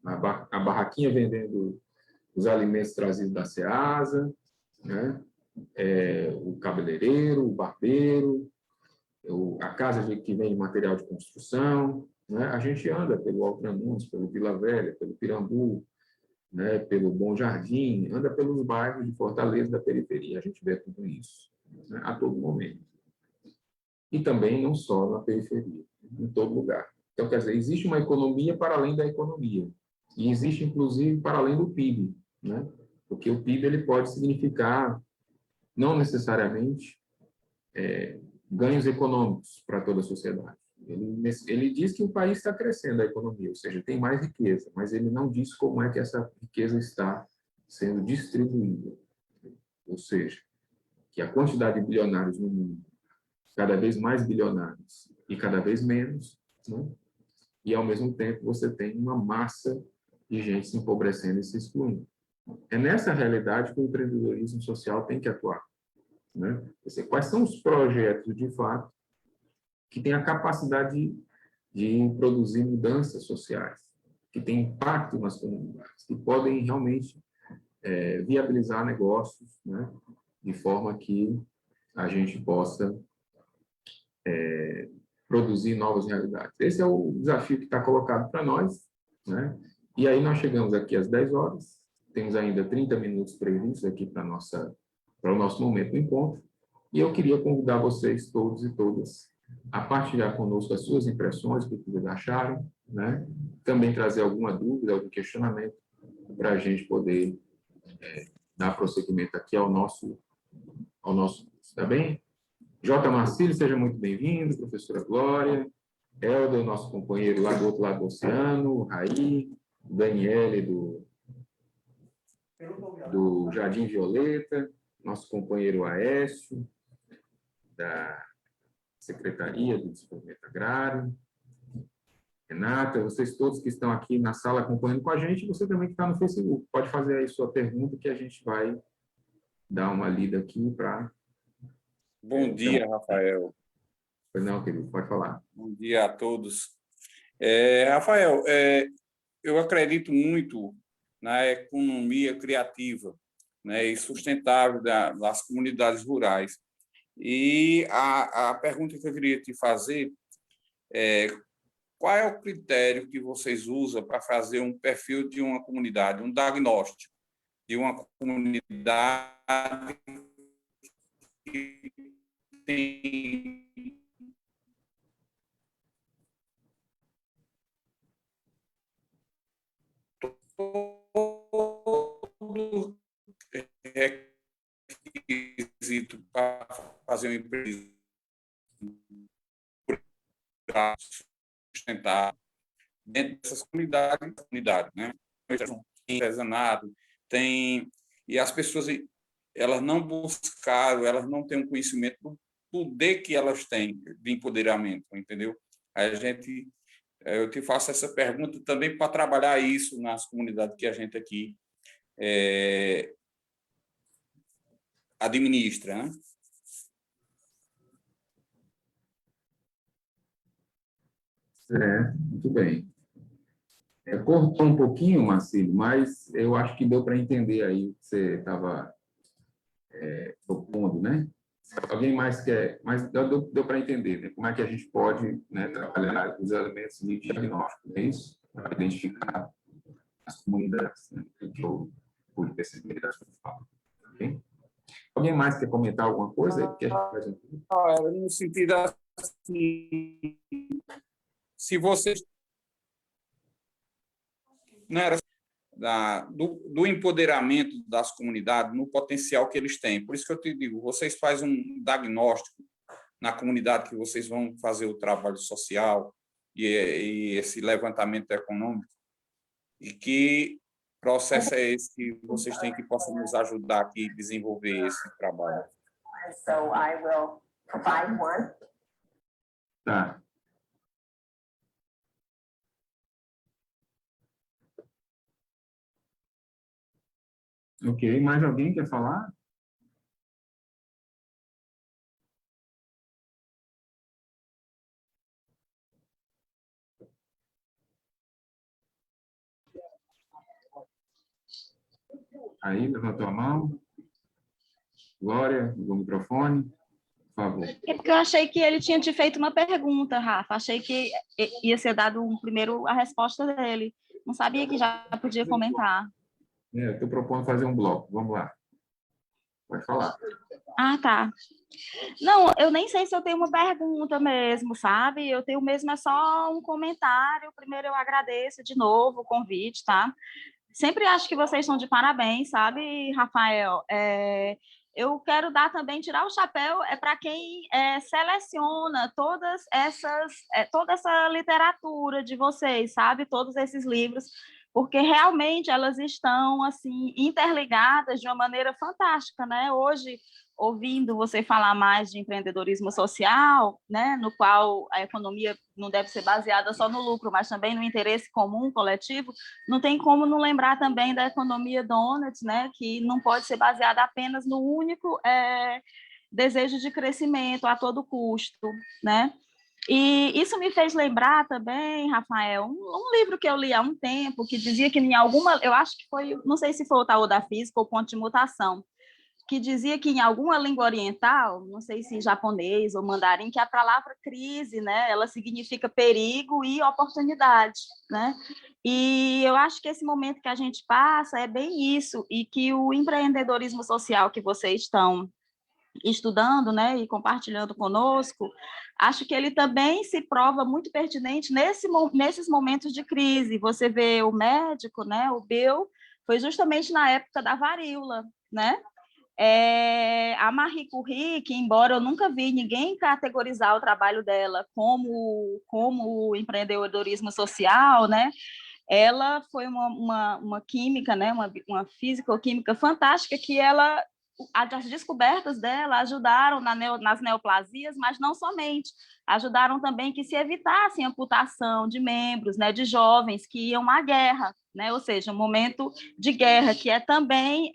a barraquinha vendendo os alimentos trazidos da Ceasa, né? O cabeleireiro, o barbeiro, a casa que vende material de construção, né? A gente anda pelo Altramuns, pelo Vila Velha, pelo Pirambu, né? Pelo Bom Jardim, anda pelos bairros de Fortaleza, da periferia, a gente vê tudo isso, né? A todo momento. E também não só na periferia, em todo lugar. Então, quer dizer, existe uma economia para além da economia, e existe, inclusive, para além do PIB, né? Porque o PIB ele pode significar, não necessariamente, ganhos econômicos para toda a sociedade. Ele diz que o país está crescendo, a economia, ou seja, tem mais riqueza, mas ele não diz como é que essa riqueza está sendo distribuída. Ou seja, que a quantidade de bilionários no mundo, cada vez mais bilionários e cada vez menos, né? E, ao mesmo tempo, você tem uma massa de gente se empobrecendo e se excluindo. É nessa realidade que o empreendedorismo social tem que atuar, né? Quais são os projetos, de fato, que têm a capacidade de produzir mudanças sociais, que têm impacto nas comunidades, que podem realmente viabilizar negócios, né, de forma que a gente possa produzir novas realidades. Esse é o desafio que está colocado para nós, né? E aí nós chegamos aqui às 10 horas, temos ainda 30 minutos previstos aqui para o nosso momento do encontro, e eu queria convidar vocês, todos e todas, a partilhar conosco as suas impressões, o que vocês acharam, né? Também trazer alguma dúvida, algum questionamento, para a gente poder dar prosseguimento aqui ao nosso curso, tá bem? J. Marcílio, seja muito bem-vindo, professora Glória, Helder, nosso companheiro lá do outro lado do oceano, Raí, Daniele do Jardim Violeta, nosso companheiro Aécio, da Secretaria do Desenvolvimento Agrário, Renata, vocês todos que estão aqui na sala acompanhando com a gente, você também que está no Facebook, pode fazer aí sua pergunta que a gente vai dar uma lida aqui para... Bom dia, Rafael. Pois não, querido, pode falar. Bom dia a todos. Rafael, eu acredito muito na economia criativa, né, e sustentável das comunidades rurais. E a pergunta que eu queria te fazer é: qual é o critério que vocês usam para fazer um perfil de uma comunidade, um diagnóstico de uma comunidade que tem todo requisito para fazer uma empresa sustentável dentro dessas comunidades, né? Tem artesanato, e as pessoas, elas não buscaram, elas não têm um conhecimento do poder que elas têm de empoderamento, entendeu? Eu te faço essa pergunta também para trabalhar isso nas comunidades que a gente aqui administra, né? Muito bem. Cortou um pouquinho, Marcílio, mas eu acho que deu para entender aí o que você estava propondo, né? Alguém mais quer? Mas deu para entender, né? Como é que a gente pode, né, trabalhar os elementos de diagnóstico, é isso? Para identificar as comunidades, né, que eu pude perceber da sua fala. Okay? Alguém mais quer comentar alguma coisa? Que a gente faz No sentido assim, se vocês não era do empoderamento das comunidades no potencial que eles têm. Por isso que eu te digo, vocês fazem um diagnóstico na comunidade que vocês vão fazer o trabalho social e esse levantamento econômico, e que processo é esse que vocês têm que possa nos ajudar aqui a desenvolver esse trabalho? So I will provide one. Tá. Ok, mais alguém quer falar? Aí, levantou a mão. Glória, ligou o microfone. Por favor. É porque eu achei que ele tinha te feito uma pergunta, Rafa. Achei que ia ser dado primeiro a resposta dele. Não sabia que já podia comentar. Eu estou propondo fazer um bloco. Vamos lá. Pode falar. Ah, tá. Não, eu nem sei se eu tenho uma pergunta mesmo, sabe? Eu tenho mesmo só um comentário. Primeiro, eu agradeço de novo o convite, tá? Sempre acho que vocês estão de parabéns, sabe, Rafael? Eu quero tirar o chapéu para quem seleciona toda essa literatura de vocês, sabe? Todos esses livros, porque realmente elas estão assim interligadas de uma maneira fantástica, né? Hoje, ouvindo você falar mais de empreendedorismo social, né, no qual a economia não deve ser baseada só no lucro, mas também no interesse comum, coletivo, não tem como não lembrar também da economia Donuts, né, que não pode ser baseada apenas no único desejo de crescimento a todo custo, né? E isso me fez lembrar também, Rafael, um livro que eu li há um tempo, que dizia que em alguma, eu acho que foi, não sei se foi o Tarô da Física ou Ponto de Mutação, que dizia que em alguma língua oriental, não sei se japonês ou mandarim, que a palavra crise, né, ela significa perigo e oportunidade, né? E eu acho que esse momento que a gente passa é bem isso, e que o empreendedorismo social que vocês estão estudando, né, e compartilhando conosco, acho que ele também se prova muito pertinente nesses momentos de crise. Você vê o médico, né, o Bill, foi justamente na época da varíola, né? A Marie Curie, que embora eu nunca vi ninguém categorizar o trabalho dela como empreendedorismo social, né? Ela foi uma química, né? Uma físico-química fantástica, que ela, as descobertas dela ajudaram nas neoplasias, mas não somente, ajudaram também que se evitasse amputação de membros, né, de jovens que iam à guerra, né, ou seja, um momento de guerra, que é também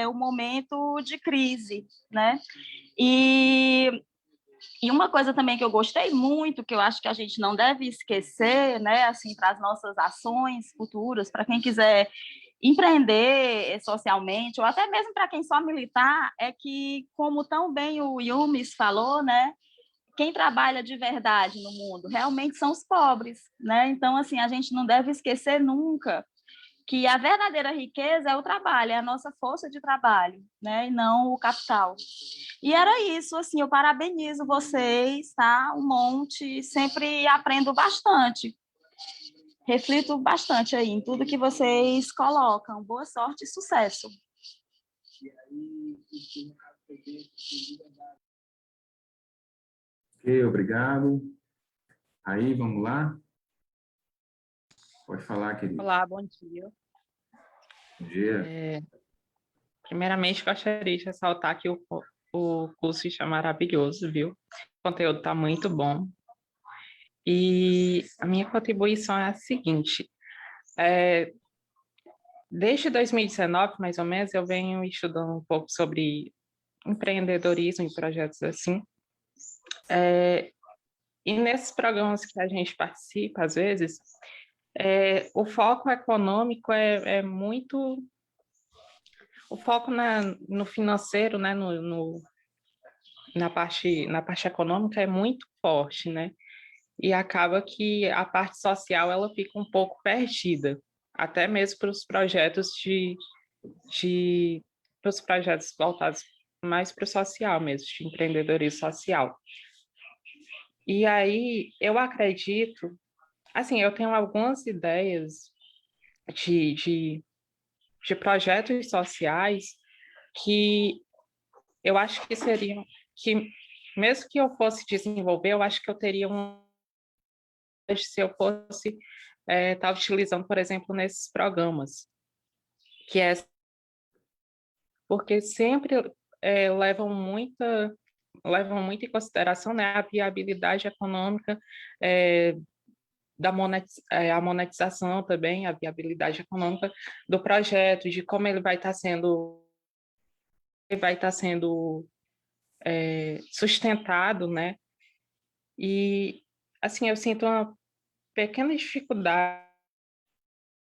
um momento de crise, né, e uma coisa também que eu gostei muito, que eu acho que a gente não deve esquecer, né, assim, para as nossas ações futuras, para quem quiser empreender socialmente, ou até mesmo para quem só militar, é que, como tão bem o Yumis falou, né, quem trabalha de verdade no mundo realmente são os pobres, né? Então, assim, a gente não deve esquecer nunca que a verdadeira riqueza é o trabalho, é a nossa força de trabalho, né? E não o capital. E era isso, assim, eu parabenizo vocês, tá? Um monte, sempre aprendo bastante. Reflito bastante aí em tudo que vocês colocam. Boa sorte e sucesso. Ok, obrigado. Aí, vamos lá? Pode falar, querido. Olá, bom dia. Bom dia. Primeiramente, gostaria de ressaltar que o curso está maravilhoso, viu? O conteúdo está muito bom. E a minha contribuição é a seguinte: desde 2019, mais ou menos, eu venho estudando um pouco sobre empreendedorismo e projetos assim. E nesses programas que a gente participa, às vezes, o foco econômico é muito... O foco no financeiro, né, na parte econômica é muito forte, né? E acaba que a parte social ela fica um pouco perdida, até mesmo para os projetos para os projetos voltados mais para o social mesmo, de empreendedorismo social. E aí eu acredito, assim, eu tenho algumas ideias de projetos sociais que eu acho que seriam, que mesmo que eu fosse desenvolver, eu acho que eu teria se eu fosse estar utilizando, por exemplo, nesses programas, que é porque sempre levam muito em consideração, né, a viabilidade econômica, a monetização também, a viabilidade econômica do projeto, de como ele vai estar sendo sustentado, né? E assim eu sinto uma pequena dificuldade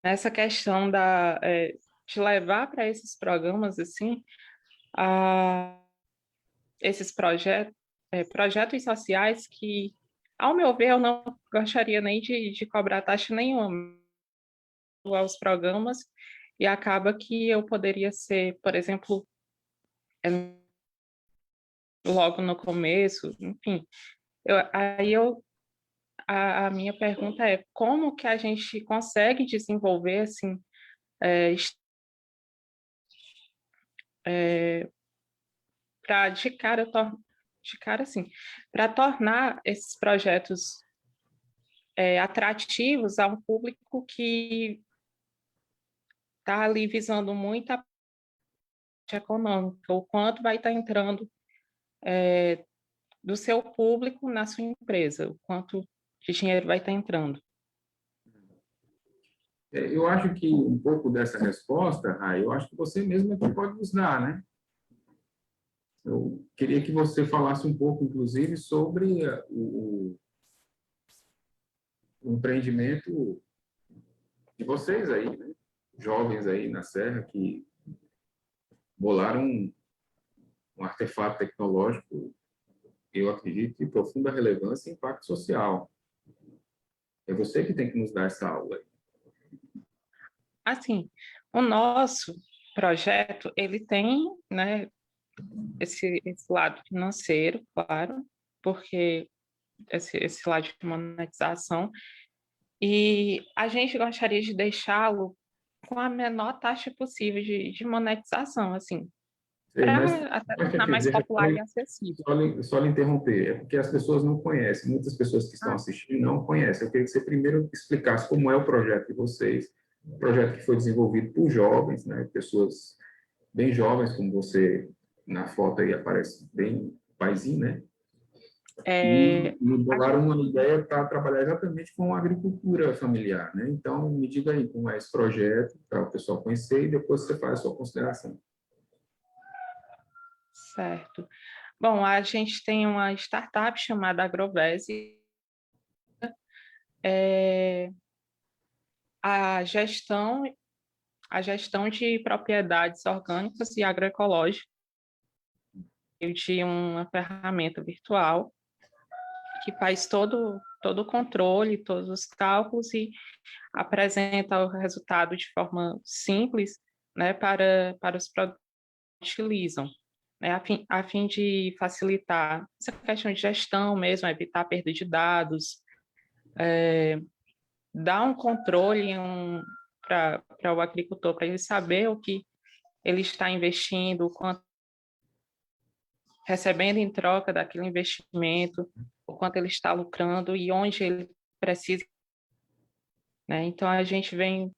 nessa questão de levar para esses programas assim esses projetos sociais que, ao meu ver, eu não gostaria nem de cobrar taxa nenhuma aos programas, e acaba que eu poderia ser, por exemplo, logo no começo, enfim. A minha pergunta é como que a gente consegue desenvolver assim para de cara assim, para tornar esses projetos atrativos a um público que está ali visando muito a parte econômica, o quanto vai estar entrando do seu público na sua empresa, o quanto de dinheiro vai estar entrando. Eu acho que um pouco dessa resposta, Rai, eu acho que você mesmo aqui pode nos dar, né? Eu queria que você falasse um pouco, inclusive, sobre empreendimento de vocês aí, né? Jovens aí na Serra que bolaram um artefato tecnológico, eu acredito, de profunda relevância e impacto social. É você que tem que nos dar essa aula. Assim, o nosso projeto, ele tem, né, esse lado financeiro, claro, porque esse lado de monetização, e a gente gostaria de deixá-lo com a menor taxa possível de monetização, assim, Mas, para até tornar mais deixa popular e acessível. só lhe interromper, é porque as pessoas não conhecem, muitas pessoas que estão assistindo não conhecem. Eu queria que você primeiro explicasse como é o projeto de vocês, um projeto que foi desenvolvido por jovens, né, pessoas bem jovens, como você na foto aí aparece bem paizinho, né? É, E a bolaram uma ideia para trabalhar exatamente com a agricultura familiar, né? Então, me diga aí como é esse projeto, para o pessoal conhecer, e depois você faz a sua consideração. Certo. Bom, a gente tem uma startup chamada Agrovese. É, a gestão, a gestão de propriedades orgânicas e agroecológicas de uma ferramenta virtual que faz todo o controle, todos os cálculos e apresenta o resultado de forma simples, né, para os produtos que utilizam, né, a fim de facilitar essa questão de gestão mesmo, evitar a perda de dados, dar um controle para o agricultor, para ele saber o que ele está investindo, o quanto recebendo em troca daquele investimento, o quanto ele está lucrando e onde ele precisa, né? Então, a gente vem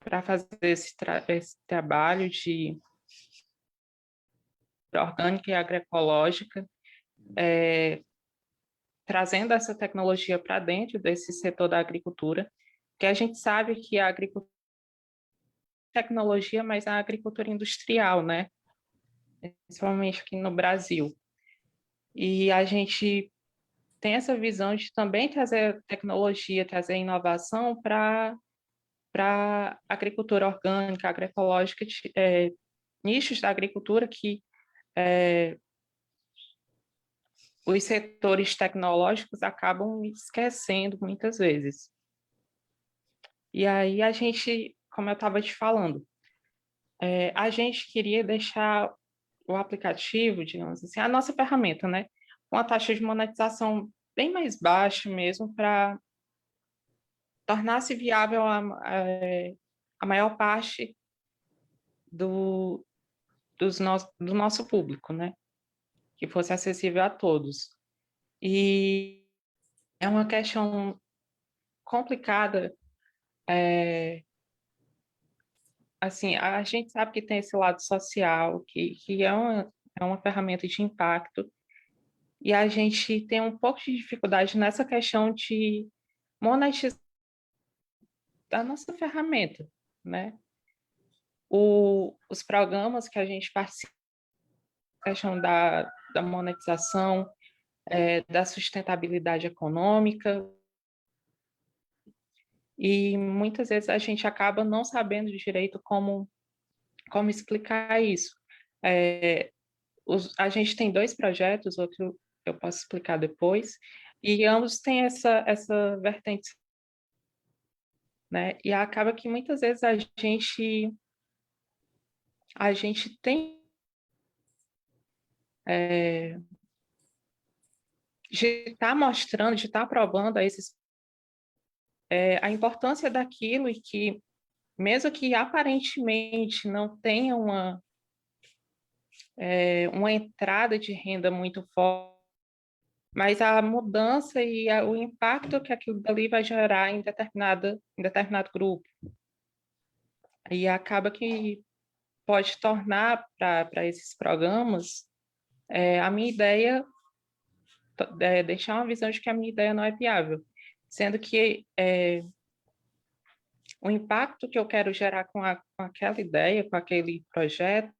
para fazer esse trabalho de orgânica e agroecológica, trazendo essa tecnologia para dentro desse setor da agricultura, que a gente sabe que a agricultura é tecnologia, mas a agricultura industrial, né? Principalmente aqui no Brasil. E a gente tem essa visão de também trazer tecnologia, trazer inovação para a agricultura orgânica, agroecológica, nichos da agricultura que os setores tecnológicos acabam esquecendo muitas vezes. E aí a gente, como eu estava te falando, a gente queria deixar o aplicativo, digamos assim, a nossa ferramenta, né, com a taxa de monetização bem mais baixa mesmo, para tornar-se viável a maior parte do nosso público, né, que fosse acessível a todos. E é uma questão complicada, assim, a gente sabe que tem esse lado social, que é uma ferramenta de impacto, e a gente tem um pouco de dificuldade nessa questão de monetizar a nossa ferramenta, né? Os programas que a gente participa, a questão da monetização, da sustentabilidade econômica, e muitas vezes a gente acaba não sabendo direito como explicar isso. A gente tem dois projetos, outro eu posso explicar depois, e ambos têm essa vertente, né? E acaba que muitas vezes a gente tem de estar mostrando, de estar provando a esses a importância daquilo e que mesmo que aparentemente não tenha uma entrada de renda muito forte, mas a mudança e o impacto que aquilo dali vai gerar em determinado grupo. E acaba que pode tornar para esses programas a minha ideia, deixar uma visão de que a minha ideia não é viável, sendo que o impacto que eu quero gerar com aquela ideia, com aquele projeto,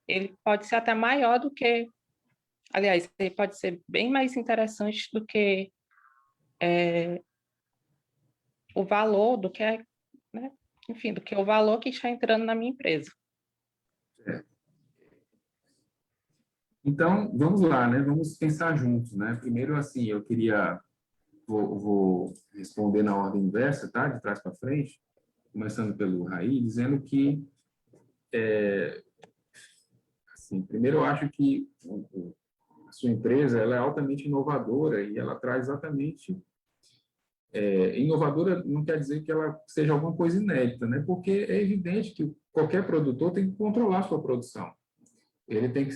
ele pode ser até maior do que, aliás, ele pode ser bem mais interessante do que o valor do que é, né? Enfim, do que é o valor que está entrando na minha empresa. Então, vamos lá, né? Vamos pensar juntos, né? Primeiro, assim, eu queria... Vou responder na ordem inversa, tá? De trás para frente, começando pelo Raí, dizendo que, assim, primeiro eu acho que a sua empresa ela é altamente inovadora e ela traz exatamente... inovadora não quer dizer que ela seja alguma coisa inédita, né? Porque é evidente que qualquer produtor tem que controlar a sua produção. Ele tem que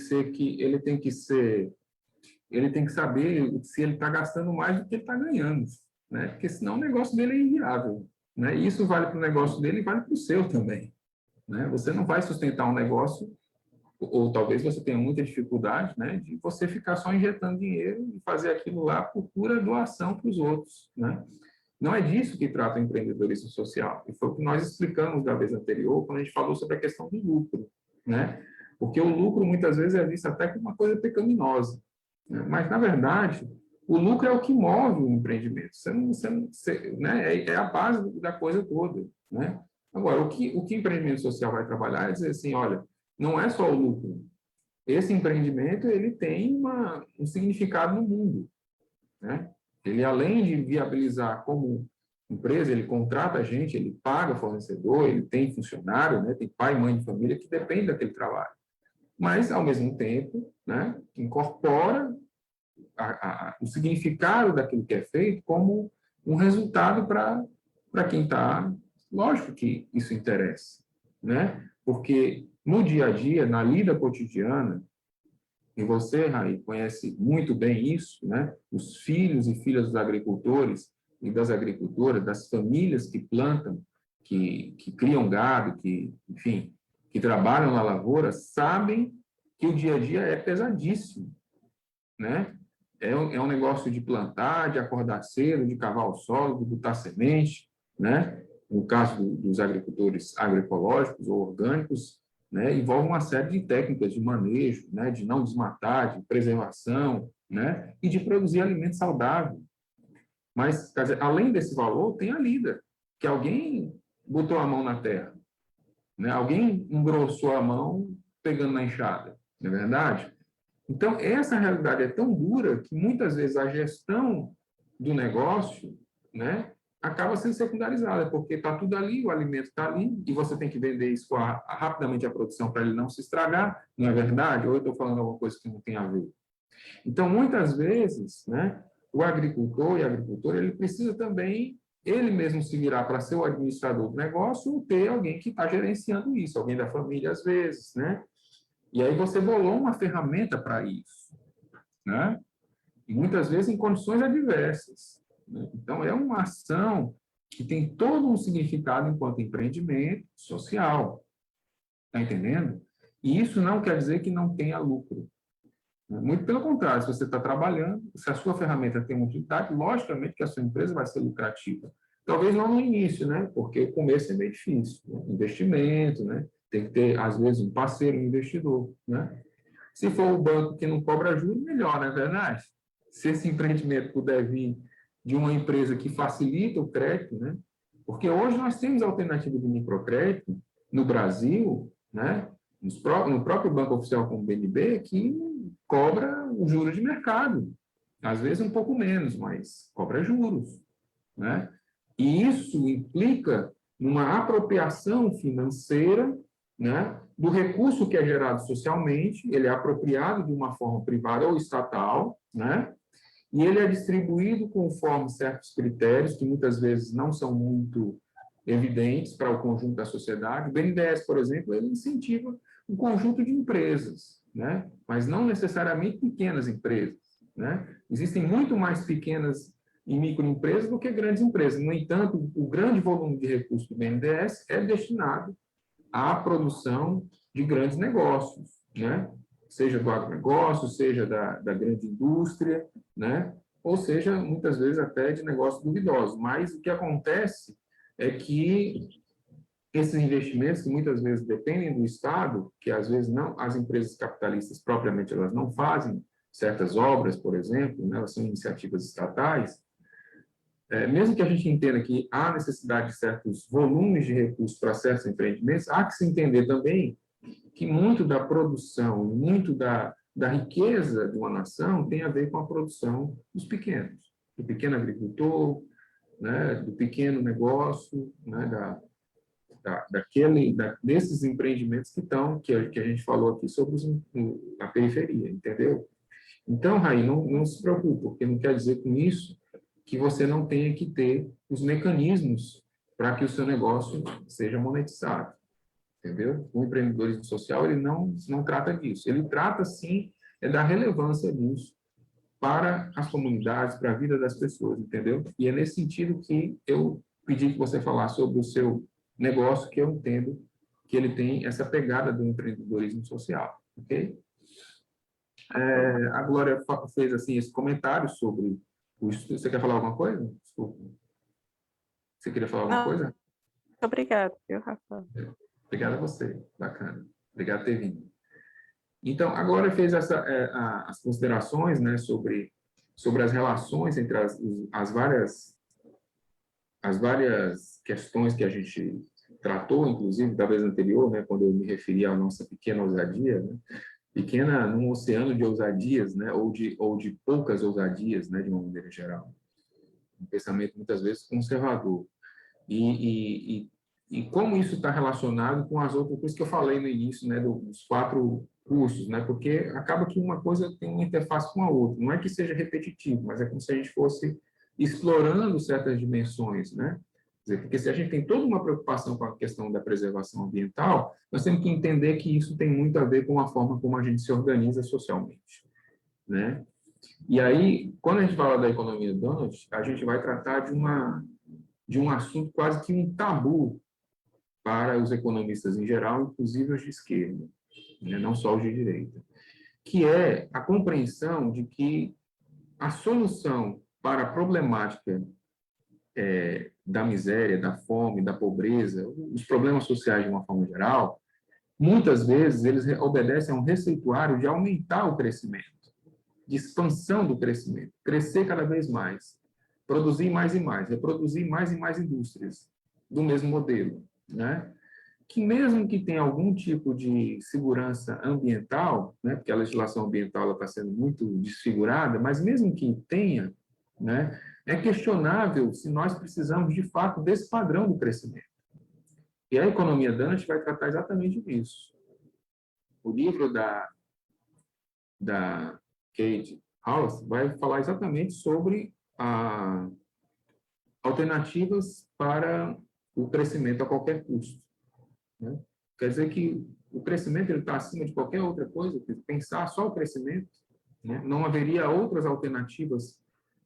saber se ele está gastando mais do que ele está ganhando, né? Porque senão o negócio dele é inviável, né? E isso vale para o negócio dele e vale para o seu também, né? Você não vai sustentar um negócio, ou talvez você tenha muita dificuldade, né, de você ficar só injetando dinheiro e fazer aquilo lá por pura doação para os outros, né? Não é disso que trata o empreendedorismo social. E foi o que nós explicamos da vez anterior, quando a gente falou sobre a questão do lucro, né? Porque o lucro, muitas vezes, é visto até como uma coisa pecaminosa, né? Mas, na verdade, o lucro é o que move o empreendimento. Né? É a base da coisa toda, né? Agora, o que o empreendimento social vai trabalhar é dizer assim, olha, não é só o lucro. Esse empreendimento, ele tem um significado no mundo, né? Ele, além de viabilizar como empresa, ele contrata a gente, ele paga fornecedor, ele tem funcionário, né? Tem pai e mãe de família que depende daquele trabalho. Mas, ao mesmo tempo, né, incorpora o significado daquilo que é feito como um resultado para quem está... Lógico que isso interessa, né? Porque no dia a dia, na lida cotidiana, e você, Raí, conhece muito bem isso, né? Os filhos e filhas dos agricultores e das agricultoras, das famílias que plantam, que criam gado, enfim, que trabalham na lavoura, sabem que o dia a dia é pesadíssimo, né? É um negócio de plantar, de acordar cedo, de cavar o solo, de botar semente, né? No caso dos agricultores agroecológicos ou orgânicos, né? Envolve uma série de técnicas de manejo, né? De não desmatar, de preservação, né? E de produzir alimento saudável. Mas, quer dizer, além desse valor, tem a lida, que alguém botou a mão na terra, né? Alguém engrossou a mão pegando na enxada, não é verdade? Então, essa realidade é tão dura que, muitas vezes, a gestão do negócio, né, acaba sendo secundarizada, porque está tudo ali, o alimento está ali, e você tem que vender isso rapidamente a produção para ele não se estragar, não é verdade? Ou eu estou falando alguma coisa que não tem a ver? Então, muitas vezes, né, o agricultor e a agricultora, ele precisa também, ele mesmo se virar para ser o administrador do negócio ou ter alguém que está gerenciando isso, alguém da família, às vezes, né? E aí você bolou uma ferramenta para isso, né? E muitas vezes em condições adversas, né? Então, é uma ação que tem todo um significado enquanto empreendimento social, está entendendo? E isso não quer dizer que não tenha lucro. Muito pelo contrário, se você está trabalhando, se a sua ferramenta tem uma utilidade, logicamente que a sua empresa vai ser lucrativa. Talvez não no início, né? Porque o começo é meio difícil, né? Investimento, né? Tem que ter, às vezes, um parceiro, um investidor, né? Se for o banco que não cobra juros, melhor, não é verdade? Se esse empreendimento puder vir de uma empresa que facilita o crédito, né? Porque hoje nós temos alternativa de microcrédito no Brasil, né? No próprio Banco Oficial como o BNB, que cobra o juros de mercado. Às vezes um pouco menos, mas cobra juros, né? E isso implica numa apropriação financeira, né, do recurso que é gerado socialmente, ele é apropriado de uma forma privada ou estatal, né, e ele é distribuído conforme certos critérios, que muitas vezes não são muito evidentes para o conjunto da sociedade. O BNDES, por exemplo, ele incentiva um conjunto de empresas, né, mas não necessariamente pequenas empresas, né? Existem muito mais pequenas e microempresas do que grandes empresas. No entanto, o grande volume de recursos do BNDES é destinado à produção de grandes negócios, né? Seja do agronegócio, seja da grande indústria, né? Ou seja, muitas vezes até de negócios duvidosos. Mas o que acontece é que esses investimentos, que muitas vezes dependem do Estado, que às vezes não, as empresas capitalistas propriamente elas não fazem certas obras, por exemplo, né? Elas são iniciativas estatais, mesmo que a gente entenda que há necessidade de certos volumes de recursos para certos empreendimentos, há que se entender também que muito da produção, muito da riqueza de uma nação tem a ver com a produção dos pequenos, do pequeno agricultor, né, do pequeno negócio, né, desses empreendimentos que a gente falou aqui sobre a periferia, entendeu? Então, Raí, não se preocupe, porque não quer dizer com isso que você não tenha que ter os mecanismos para que o seu negócio seja monetizado, entendeu? O empreendedorismo social, ele não trata disso. Ele trata, sim, da relevância disso para as comunidades, para a vida das pessoas, entendeu? E é nesse sentido que eu pedi que você falasse sobre o seu negócio, que eu entendo que ele tem essa pegada do empreendedorismo social, ok? A Glória fez assim esse comentário sobre o estudo. Você quer falar alguma coisa? Desculpa. Você queria falar alguma coisa? Obrigada, viu, Rafa? Obrigado a você. Bacana. Obrigado por ter vindo. Então, a Glória fez as considerações, né, sobre as relações entre as várias questões que a gente tratou, inclusive, da vez anterior, né, quando eu me referi à nossa pequena ousadia, né? Pequena num oceano de ousadias, né, ou de poucas ousadias, né, de uma maneira geral. Um pensamento, muitas vezes, conservador. E como isso está relacionado com as outras coisas que eu falei no início, né, dos 4 cursos, né, porque acaba que uma coisa tem uma interface com a outra. Não é que seja repetitivo, mas é como se a gente fosse explorando certas dimensões, né? Quer dizer, porque se a gente tem toda uma preocupação com a questão da preservação ambiental, nós temos que entender que isso tem muito a ver com a forma como a gente se organiza socialmente, né? E aí, quando a gente fala da economia donut, a gente vai tratar de um assunto quase que um tabu para os economistas em geral, inclusive os de esquerda, né? Não só os de direita, que é a compreensão de que a solução para a problemática da miséria, da fome, da pobreza, os problemas sociais de uma forma geral, muitas vezes eles obedecem a um receituário de aumentar o crescimento, de expansão do crescimento, crescer cada vez mais, produzir mais e mais, reproduzir mais e mais indústrias do mesmo modelo, né? Que mesmo que tenha algum tipo de segurança ambiental, né, porque a legislação ambiental está sendo muito desfigurada, mas mesmo que tenha, né, é questionável se nós precisamos, de fato, desse padrão do crescimento. E a economia donut vai tratar exatamente disso. O livro da Kate House vai falar exatamente sobre alternativas para o crescimento a qualquer custo, né? Quer dizer que o crescimento está acima de qualquer outra coisa, pensar só o crescimento, né? Não haveria outras alternativas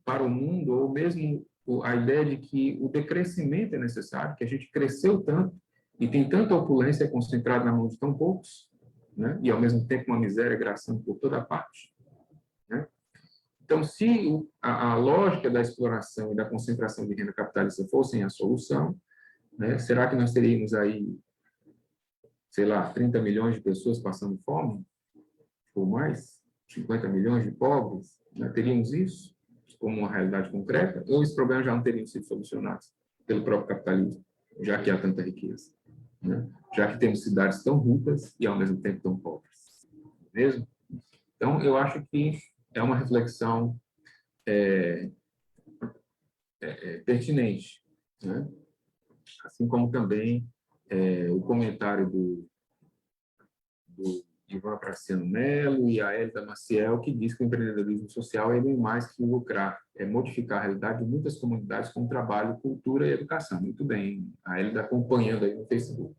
para o mundo, ou mesmo a ideia de que o decrescimento é necessário, que a gente cresceu tanto e tem tanta opulência concentrada na mão de tão poucos, né? E ao mesmo tempo uma miséria graçando por toda parte, né? Então, se a lógica da exploração e da concentração de renda capitalista fossem a solução, né, será que nós teríamos aí, sei lá, 30 milhões de pessoas passando fome? Ou mais? 50 milhões de pobres? Né? Teríamos isso como uma realidade concreta? Ou esses problemas já não teriam sido solucionados pelo próprio capitalismo, já que há tanta riqueza, né? Já que temos cidades tão ricas e, ao mesmo tempo, tão pobres? Mesmo? Então, eu acho que é uma reflexão pertinente, né? Assim como também o comentário do Ivan Praciano Melo e a Hélida Maciel, que diz que o empreendedorismo social é bem mais que lucrar, é modificar a realidade de muitas comunidades com trabalho, cultura e educação. Muito bem, a Hélida acompanhando aí no Facebook.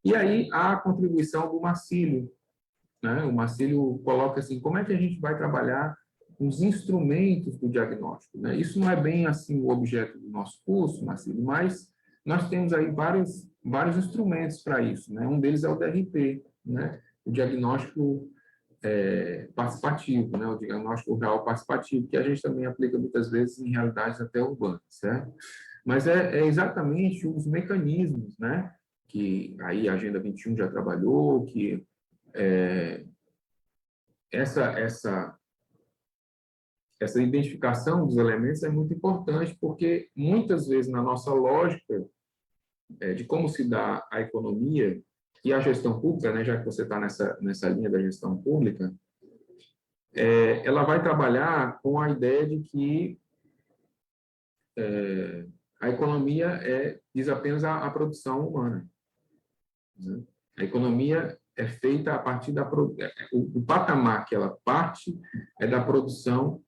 E aí a contribuição do Marcílio, né? O Marcílio coloca assim, como é que a gente vai trabalhar os instrumentos do diagnóstico, né? Isso não é bem assim o objeto do nosso curso, Marcílio, mas nós temos aí vários instrumentos para isso, né? Um deles é o DRP, né? O diagnóstico participativo, né? O diagnóstico rural participativo, que a gente também aplica muitas vezes em realidades até urbanas, certo? Mas é exatamente os mecanismos, né? Que aí a Agenda 21 já trabalhou, que essa essa identificação dos elementos é muito importante, porque muitas vezes na nossa lógica de como se dá a economia e a gestão pública, né, já que você está nessa linha da gestão pública, ela vai trabalhar com a ideia de que a economia diz apenas a produção humana, né? A economia é feita a partir o patamar que ela parte é da produção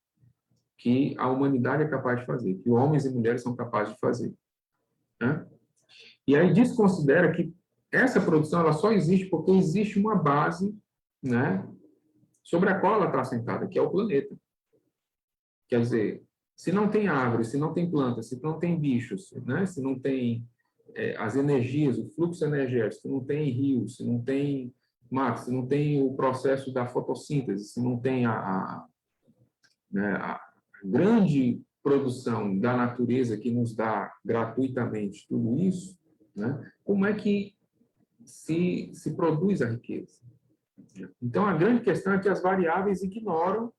que a humanidade é capaz de fazer, que homens e mulheres são capazes de fazer, né? E aí desconsidera que essa produção ela só existe porque existe uma base, né, sobre a qual ela está assentada, que é o planeta. Quer dizer, se não tem árvore, se não tem planta, se não tem bichos, né, se não tem as energias, o fluxo energético, se não tem rios, se não tem mato, se não tem o processo da fotossíntese, se não tem né, a grande produção da natureza que nos dá gratuitamente tudo isso, né, como é que se produz a riqueza? Então, a grande questão é que as variáveis ignoram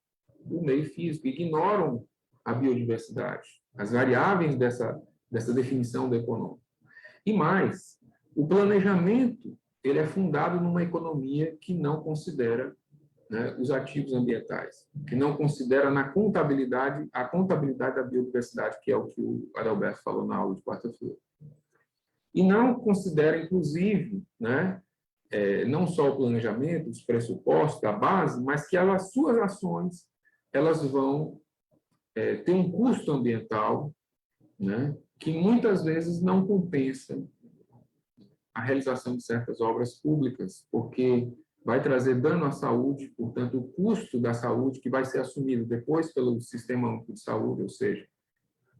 o meio físico, ignoram a biodiversidade, as variáveis dessa definição do econômico. E mais, o planejamento ele é fundado numa economia que não considera, né, os ativos ambientais, que não considera na contabilidade a contabilidade da biodiversidade, que é o que o Adalberto falou na aula de quarta-feira. E não considera, inclusive, né, não só o planejamento, os pressupostos, a base, mas que as suas ações elas vão ter um custo ambiental, né, que muitas vezes não compensa a realização de certas obras públicas, porque vai trazer dano à saúde, portanto, o custo da saúde que vai ser assumido depois pelo Sistema Único de Saúde, ou seja,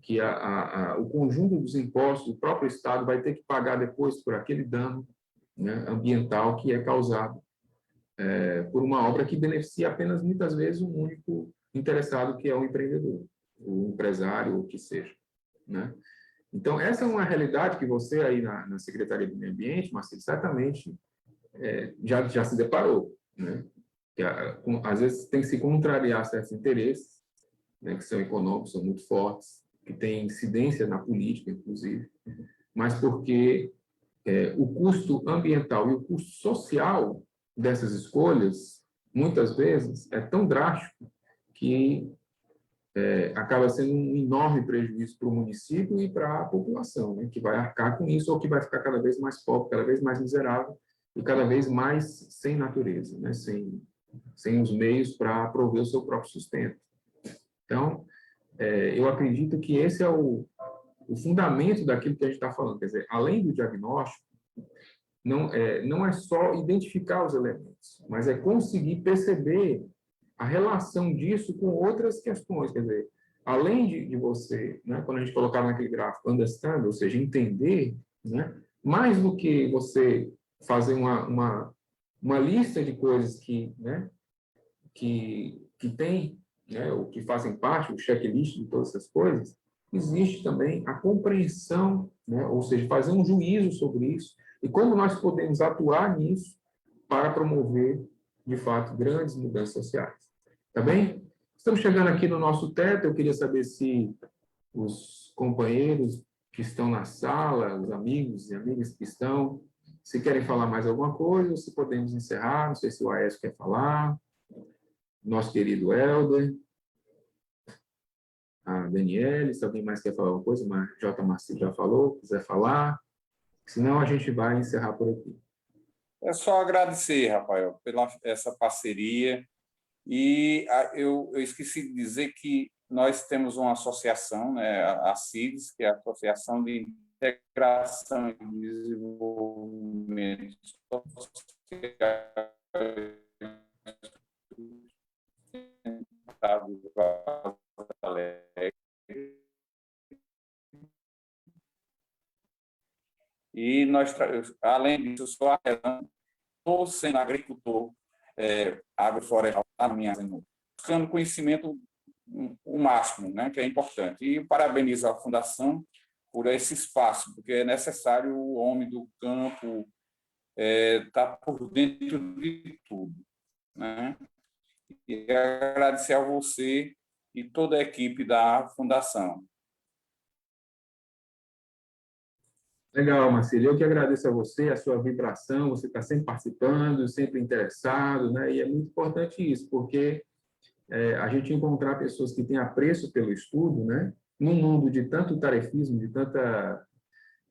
que o conjunto dos impostos, o próprio Estado vai ter que pagar depois por aquele dano, né, ambiental que é causado por uma obra que beneficia apenas, muitas vezes, um único interessado, que é o empreendedor, o empresário, o que seja, né? Então, essa é uma realidade que você aí na Secretaria do Meio Ambiente, Marcelo, certamente já se deparou, né? Que, às vezes tem que se contrariar certos interesses, né, que são econômicos, são muito fortes, que têm incidência na política, inclusive, mas porque o custo ambiental e o custo social dessas escolhas, muitas vezes, é tão drástico que acaba sendo um enorme prejuízo para o município e para a população, né, que vai arcar com isso ou que vai ficar cada vez mais pobre, cada vez mais miserável e cada vez mais sem natureza, né, sem os meios para prover o seu próprio sustento. Então, eu acredito que esse é o fundamento daquilo que a gente está falando. Quer dizer, além do diagnóstico, não é só identificar os elementos, mas é conseguir perceber a relação disso com outras questões. Quer dizer, além de você, né, quando a gente colocava naquele gráfico, understand, ou seja, entender, né, mais do que você fazer uma lista de coisas que tem, né, ou que fazem parte, o checklist de todas essas coisas, existe também a compreensão, né, ou seja, fazer um juízo sobre isso e como nós podemos atuar nisso para promover, de fato, grandes mudanças sociais. Tá bem? Estamos chegando aqui no nosso teto. Eu queria saber se os companheiros que estão na sala, os amigos e amigas que estão, se querem falar mais alguma coisa, ou se podemos encerrar. Não sei se o Aécio quer falar, nosso querido Helder, a Daniele, se alguém mais quer falar alguma coisa, mas J. Marcelo já falou, quiser falar, senão a gente vai encerrar por aqui. É só agradecer, Rafael, pela essa parceria. E eu esqueci de dizer que nós temos uma associação, né, a CIDES, que é a Associação de Integração e Desenvolvimento Social e nós, além disso, estou sendo agricultor agroflorestal na minha zona, buscando conhecimento o máximo, né, que é importante. E parabenizo a Fundação por esse espaço, porque é necessário o homem do campo estar por dentro de tudo, né? E agradecer a você e toda a equipe da Fundação. Legal, Marcelo. Eu que agradeço a você, a sua vibração, você está sempre participando, sempre interessado, né? E é muito importante isso, porque a gente encontrar pessoas que têm apreço pelo estudo, né? Num mundo de tanto tarefismo, de tanta,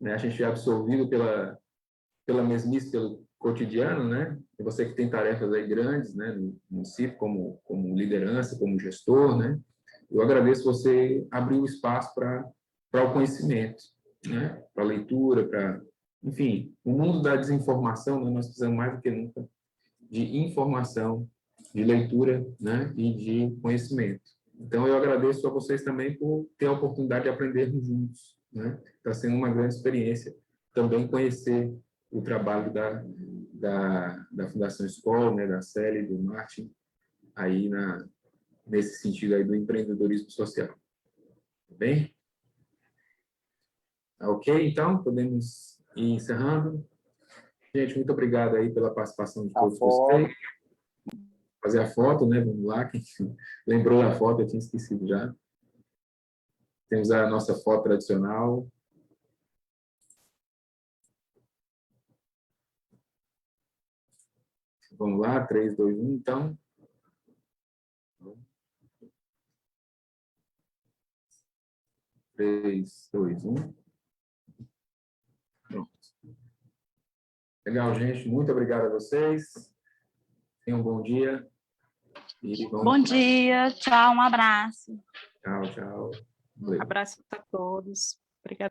né, a gente é absorvido pela mesmice, pelo cotidiano, né? E você que tem tarefas aí grandes, né, no município, como liderança, como gestor, né? Eu agradeço você abrir o espaço para o conhecimento, né? Para a leitura, enfim, o mundo da desinformação, né, nós precisamos mais do que nunca de informação, de leitura, né, e de conhecimento. Então, eu agradeço a vocês também por ter a oportunidade de aprendermos juntos, né? Está sendo uma grande experiência também conhecer o trabalho da Fundação Escola, né, da Célia, do Martin, aí nesse sentido aí do empreendedorismo social. Tá bem? Ok, então, podemos ir encerrando. Gente, muito obrigado aí pela participação de todos vocês. Fazer a foto, né? Vamos lá, quem lembrou da foto, eu tinha esquecido já. Temos a nossa foto tradicional. Vamos lá, 3, 2, 1, então. 3, 2, 1. Pronto. Legal, gente. Muito obrigado a vocês. Tenham um bom dia. Bom dia, tchau, um abraço. Tchau, tchau. Abraço a todos.